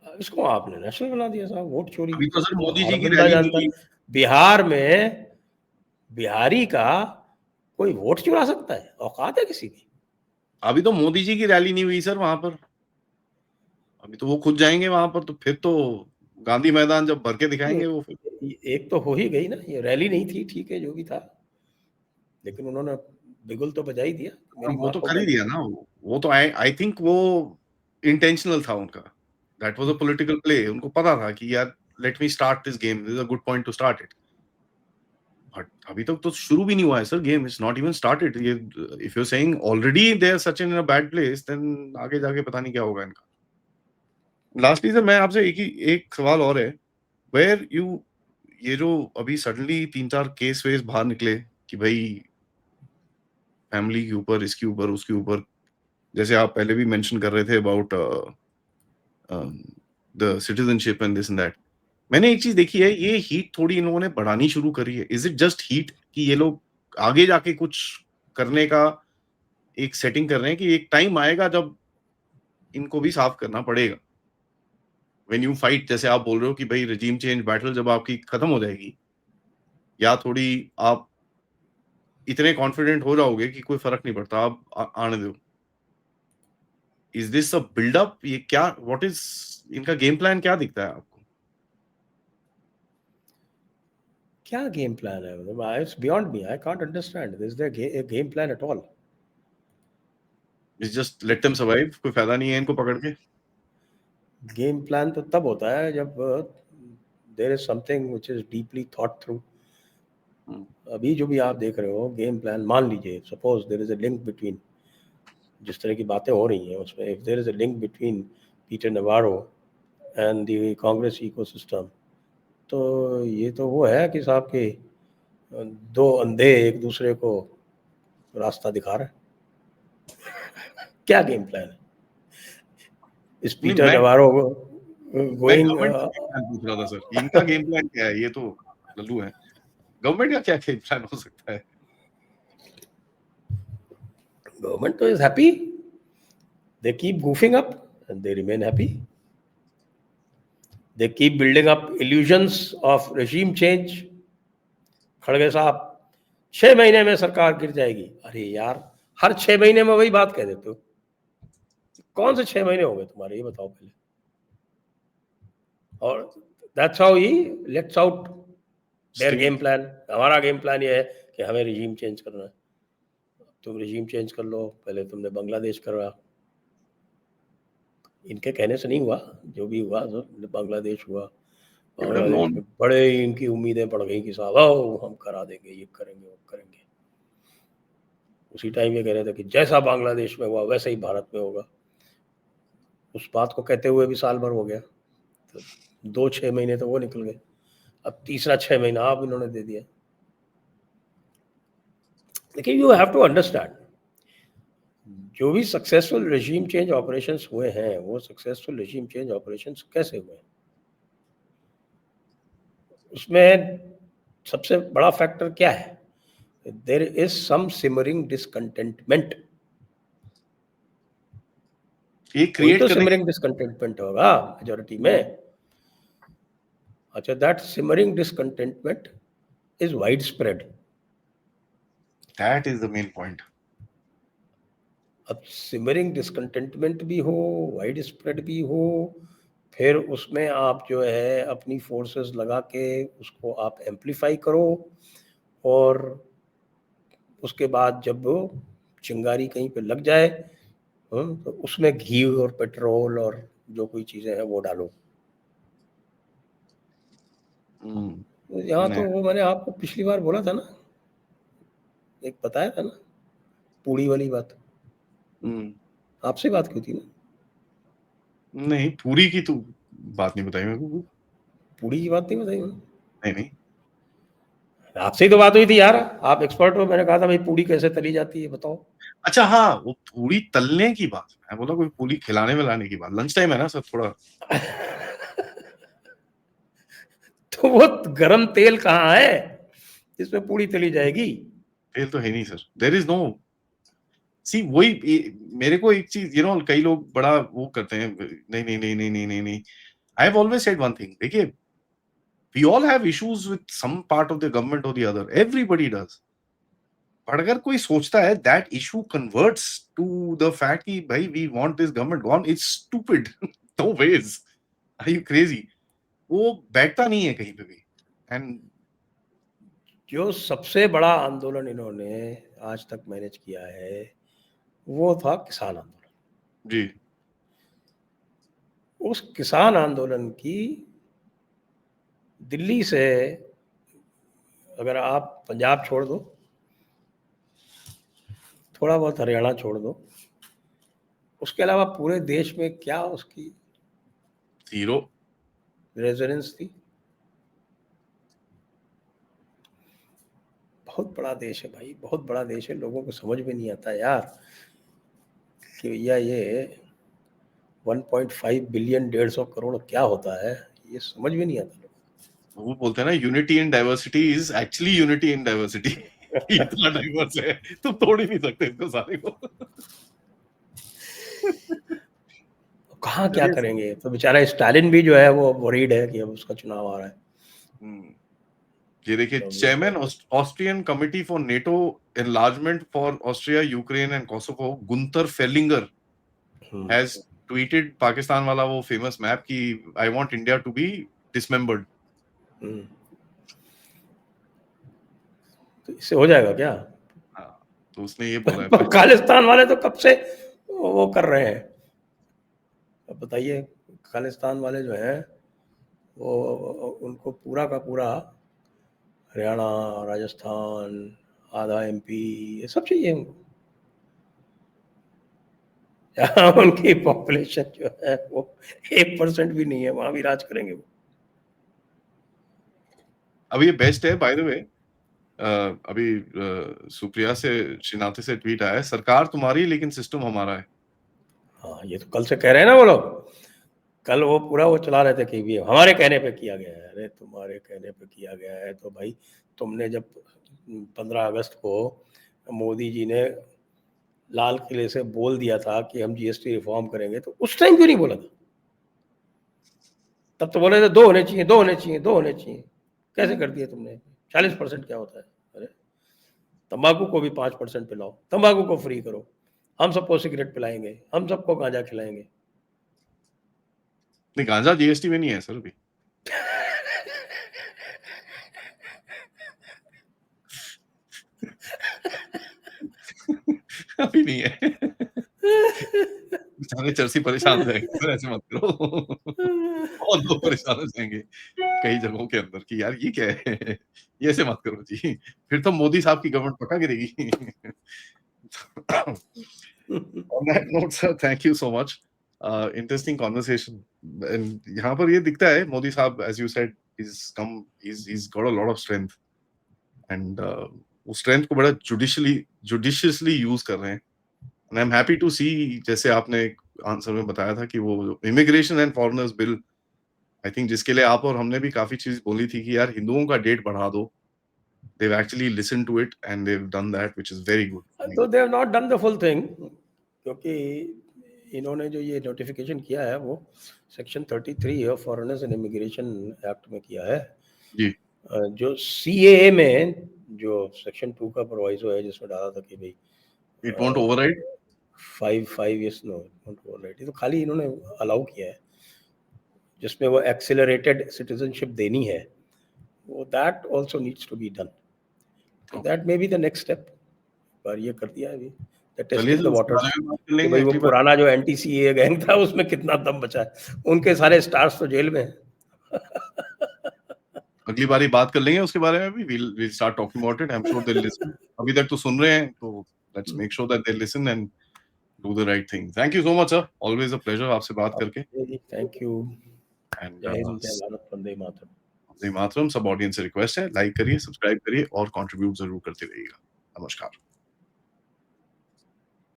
Speaker 2: इसको आपने नेशनल बना दिया साहब, वोट चोरी
Speaker 1: अभी तो सर मोदी
Speaker 2: हर
Speaker 1: जी की
Speaker 2: बंदा
Speaker 1: रैली
Speaker 2: जानता है।
Speaker 1: निकली।
Speaker 2: बिहार में बिहारी का कोई वोट चुरा सकता है? औकात है किसी की?
Speaker 1: अभी तो मोदी जी की रैली नहीं हुई सर वहां पर। अभी तो वो खुद जाएंगे वहां पर, तो फिर तो गांधी मैदान जब भर के दिखाएंगे वो फिर।
Speaker 2: एक तो हो ही गई ना, ये रैली नहीं थी, ठीक है जो भी था, लेकिन उन्होंने बिगुल तो बजा ही दिया, मेरी
Speaker 1: वो
Speaker 2: माँ
Speaker 1: तो
Speaker 2: को
Speaker 1: कर ही
Speaker 2: गाली।
Speaker 1: दिया ना, वो तो आई थिंक वो इंटेंशनल था उनका, that was a political play. उनको पता था कि यार let me start this game, this is a good point to start it. But अभी तक तो शुरू भी नहीं हुआ है sir, game is not even started. ये if you are saying already they are such in a bad place, then आगे जाके पता नहीं क्या होगा इनका। लास्टली सर मैं आपसे एक सवाल और है, वेयर यू, ये जो अभी सडनली 3-4 केस वेस बाहर निकले कि भाई फैमिली के ऊपर, इसके ऊपर, उसके ऊपर, जैसे आप पहले भी मेंशन कर रहे थे about the citizenship and this and that. मैंने एक चीज देखी है, ये हीट थोड़ी इन लोगों ने बढ़ानी शुरू करी है। इज इट जस्ट हीट कि ये लोग आगे जाके कुछ करने का एक सेटिंग कर रहे हैं कि एक टाइम आएगा जब इनको भी साफ करना पड़ेगा? व्हेन यू फाइट, जैसे आप बोल रहे हो कि भाई रिजीम चेंज बैटल जब आपकी खत्म हो जाएगी, या थोड़ी आप इतने कॉन्फिडेंट हो जाओगे कि कोई फर्क नहीं पड़ता, आप आने दो। Is this a buildup? ये क्या, व्हाट इज इनका गेम प्लान क्या दिखता है आपको?
Speaker 2: क्या गेम प्लान है, मतलब it's beyond me, I can't understand this their game plan at all.
Speaker 1: Is just let them survive, कोई फायदा नहीं है इनको पकड़ के?
Speaker 2: गेम प्लान तो तब होता है जब there is something which is deeply thought through.
Speaker 1: Hmm,
Speaker 2: अभी जो भी आप देख रहे हो गेम प्लान, मान लीजिए suppose there is a link between, जिस तरह की बातें हो रही हैं उसमें, if there is a link between Peter Navarro and the Congress ecosystem, तो ये तो वो है कि साहब के दो अंधे एक दूसरे को रास्ता दिखा रहे हैं। क्या गेम प्लान है इस
Speaker 1: नहीं
Speaker 2: पीटर नवारो
Speaker 1: मैं
Speaker 2: गोइंग?
Speaker 1: गवर्नमेंट का गेम प्लान पूछ रहा था सर, इनका गेम प्लान क्या है? ये तो लल्लू है, गवर्नमेंट का क्या गेम प्लान हो सकता है?
Speaker 2: गवर्नमेंट तो is happy, they keep goofing up and they remain happy. They keep building up illusions of regime change. खड़गे साहब 6 महीने में सरकार गिर जाएगी, अरे यार हर 6 महीने में वही बात कह देते हो। कौन से 6 महीने हो गए तुम्हारे, ये बताओ पहले। और that's how he lets out their
Speaker 1: sting.
Speaker 2: Game plan. हमारा गेम प्लान ये है कि हमें रिजीम चेंज करना है। तुम रिजीम चेंज कर लो, पहले तुमने बांग्लादेश करवा, इनके कहने से नहीं हुआ, जो भी हुआ तो बांग्लादेश हुआ।
Speaker 1: You would have
Speaker 2: Bangladesh
Speaker 1: known.
Speaker 2: में बड़े इनकी उम्मीदें बढ़ गई कि साहब आओ हम करा देंगे, ये करेंगे वो करेंगे। उसी टाइम ये कह रहे थे कि जैसा बांग्लादेश में हुआ वैसा ही भारत में होगा। उस बात को कहते हुए भी साल भर हो गया, तो 2-6 महीने तो वो निकल गए, अब तीसरा 6 महीना आप इन्होंने दे दिया। लेकिन यू हैव टू अंडरस्टैंड, जो भी सक्सेसफुल रेजिम चेंज ऑपरेशंस हुए हैं, वो सक्सेसफुल रेजिम चेंज ऑपरेशंस कैसे हुए हैं? उसमें सबसे बड़ा फैक्टर क्या है? There is some simmering discontentment.
Speaker 1: ये
Speaker 2: कोई
Speaker 1: क्रिएट
Speaker 2: तो
Speaker 1: करेंगे।
Speaker 2: सिमरिंग डिसकंटेंटमेंट होगा मेजोरिटी में। अच्छा, that simmering discontentment is wide spread.
Speaker 1: That is the main point.
Speaker 2: अब सिमरिंग डिसकंटेंटमेंट भी हो, वाइड स्प्रेड भी हो, फिर उसमें आप जो है अपनी फोर्सेस लगा के उसको आप एम्पलीफाई करो, और उसके बाद जब वो चिंगारी कहीं पे लग जाए, तो उसमें घी और पेट्रोल और जो कोई चीज़ें हैं वो डालो। यहाँ तो वो मैंने आपको पिछली बार बोला था ना, एक बताया था ना, पूड़ी वाली बात, आपसे बात की थी ना?
Speaker 1: नहीं, पूरी की तो बात नहीं बताई मेरे को।
Speaker 2: पूड़ी की बात नहीं बताई मैंने?
Speaker 1: नहीं नहीं।
Speaker 2: आपसे ही तो बात हुई थी यार, आप एक्सपर्ट हो, मैंने कहा था भाई पूड़ी कैसे तली जाती है बताओ।
Speaker 1: अच्छा हाँ, वो पूरी तलने की बात, मैं बोला कोई पूरी खिलाने विलाने की बात। लंच टाइम है ना सर थोड़ा।
Speaker 2: तो वो गरम तेल कहाँ है जिसमें पूड़ी तली जाएगी?
Speaker 1: तेल तो है नहीं सर, देयर इज नो। सी मेरे को एक चीज, कई लोग बड़ा वो करते हैं, नहीं नहीं नहीं नहीं नहीं नहीं नहीं। I have always said one thing, देखिए we all have issues with some part of the government or the other, everybody does। पर अगर कोई सोचता है that issue converts to the fact कि भाई we want this government gone, it's stupid। No ways, are you crazy? वो बैठता नहीं है कहीं पे भी। एंड
Speaker 2: जो सबसे बड़ा आंदोलन इन्होंने आज तक मैनेज किया है, वो था किसान आंदोलन।
Speaker 1: जी,
Speaker 2: उस किसान आंदोलन की दिल्ली से, अगर आप पंजाब छोड़ दो, थोड़ा बहुत हरियाणा छोड़ दो, उसके अलावा पूरे देश में क्या उसकी
Speaker 1: जीरो।
Speaker 2: रेजोनेंस थी? बहुत बड़ा देश है भाई, बहुत बड़ा देश है। लोगों को समझ में नहीं आता यार कि भैया ये 1.5 बिलियन, 150 करोड़ क्या होता है, ये समझ में नहीं आता।
Speaker 1: वो बोलते हैं ना, unity in diversity is actually unity in diversity. इतना डाइवर्स है, तुम तोड़ ही नहीं सकते इसको सारे को।
Speaker 2: कहाँ क्या
Speaker 1: चलिए।
Speaker 2: करेंगे? तो बेचारा स्टालिन भी जो है वो वरीड है कि अब उसका चुनाव आ रहा है।
Speaker 1: ये देखिए,
Speaker 2: तो ये
Speaker 1: chairman Austrian committee for NATO enlargement for Austria, Ukraine and Kosovo, Gunther Fehlinger has tweeted Pakistan वाला वो फेमस मैप कि I want India to be dismembered.
Speaker 2: तो इससे हो जाएगा क्या?
Speaker 1: हाँ, तो उसने ये बोला है।
Speaker 2: खालिस्तान वाले तो कब से वो कर रहे हैं। अब बताइए, खालिस्तान वाले जो हैं वो, उनको पूरा का पूरा हरियाणा, राजस्थान, आधा एमपी, ये सब चाहिए उनको। जहाँ उनकी पॉपुलेशन जो है वो 1% भी नहीं है, वहां भी राज करेंगे वो।
Speaker 1: अब ये बेस्ट है बाय द वे। अभी सुप्रिया से, श्रीनाथे से ट्वीट आया है, सरकार तुम्हारी लेकिन सिस्टम हमारा है।
Speaker 2: हाँ, ये तो कल से कह रहे हैं ना वो लोग। कल वो पूरा वो चला रहे थे कि ये हमारे कहने पे किया गया है। अरे तुम्हारे कहने पे किया गया है तो भाई, तुमने जब 15 अगस्त को मोदी जी ने लाल किले से बोल दिया था कि हम जीएसटी रिफॉर्म करेंगे, तो उस टाइम क्यों नहीं बोला था? तब तो बोले थे 2 होने चाहिए, 2 होने चाहिए, 2 होने चाहिए। कैसे कर दिया तुमने? 40% क्या होता है? अरे तंबाकू को भी 5% पिलाओ, तंबाकू को फ्री करो, हम सबको सिगरेट पिलाएंगे, हम सबको गांजा खिलाएंगे।
Speaker 1: नहीं, गांजा जीएसटी में नहीं है सर अभी। अभी नहीं है। बेचारे चर्सी परेशान हो जाएंगे सर, ऐसे मत करो। बहुत लोग परेशान हो जाएंगे कई जगहों के अंदर कि यार ये क्या है, ये ऐसे मत करो जी, फिर तो मोदी साहब की गवर्नमेंट पक्का गिरेगी। On that note, sir, thank you so much. Interesting conversation. And यहाँ पर ये दिखता है मोदी साहब, as you said, he's got a lot of strength, and वो strength को बड़ा judiciously use कर रहे हैं. And I'm happy to see, जैसे आपने आंसर में बताया था कि वो immigration and foreigners bill, I think जिसके लिए आप और हमने भी काफी चीज बोली थी कि यार हिंदुओं का डेट बढ़ा दो, they've actually listened to it and they've done that, which is very good.
Speaker 2: तो they have not done the full thing, क्योंकि इन्होंने जो ये नोटिफिकेशन किया है वो section 33 of foreigners and immigration act में किया है।
Speaker 1: जी,
Speaker 2: जो सीएए में जो सेक्शन 2 का प्रोवाइजो है, जिसमें डाला था कि भाई
Speaker 1: it won't override.
Speaker 2: 5 years, no not overwrite, ये तो खाली इन्होंने अलाउ किया है, जिसमें वो एक्सेलरेटेड सिटीजनशिप देनी है, वो that also needs to be done. That may be the next step. पर ये कर दिया है अभी,
Speaker 1: चलिए
Speaker 2: टेस्टिंग द
Speaker 1: सर, उसके
Speaker 2: वाटर्स
Speaker 1: बारे में बात कर
Speaker 2: कि
Speaker 1: लेंगे
Speaker 2: भाई वो
Speaker 1: अगली बार।
Speaker 2: पुराना जो एंटी-सीएए गैंग था उसमें कितना दम बचा है। उनके सारे स्टार्स तो जेल में हैं।
Speaker 1: अगली बारी बात कर लेंगे उसके बारे में भी। we'll start talking about it. I'm sure they'll listen. अभी तक तो सुन रहे हैं, तो let's make sure that they listen and do the right thing. Thank you so much, sir. Always a pleasure आपसे बात करके।
Speaker 2: Thank you.
Speaker 1: And
Speaker 2: जय हिंद, जय भारत, वंदे मातरम।
Speaker 1: वंदे मातरम। सब ऑडियंस से रिक्वेस्ट है, लाइक करिए, सब्सक्राइब करिए और कंट्रीब्यूट जरूर करते रहिएगा। नमस्कार।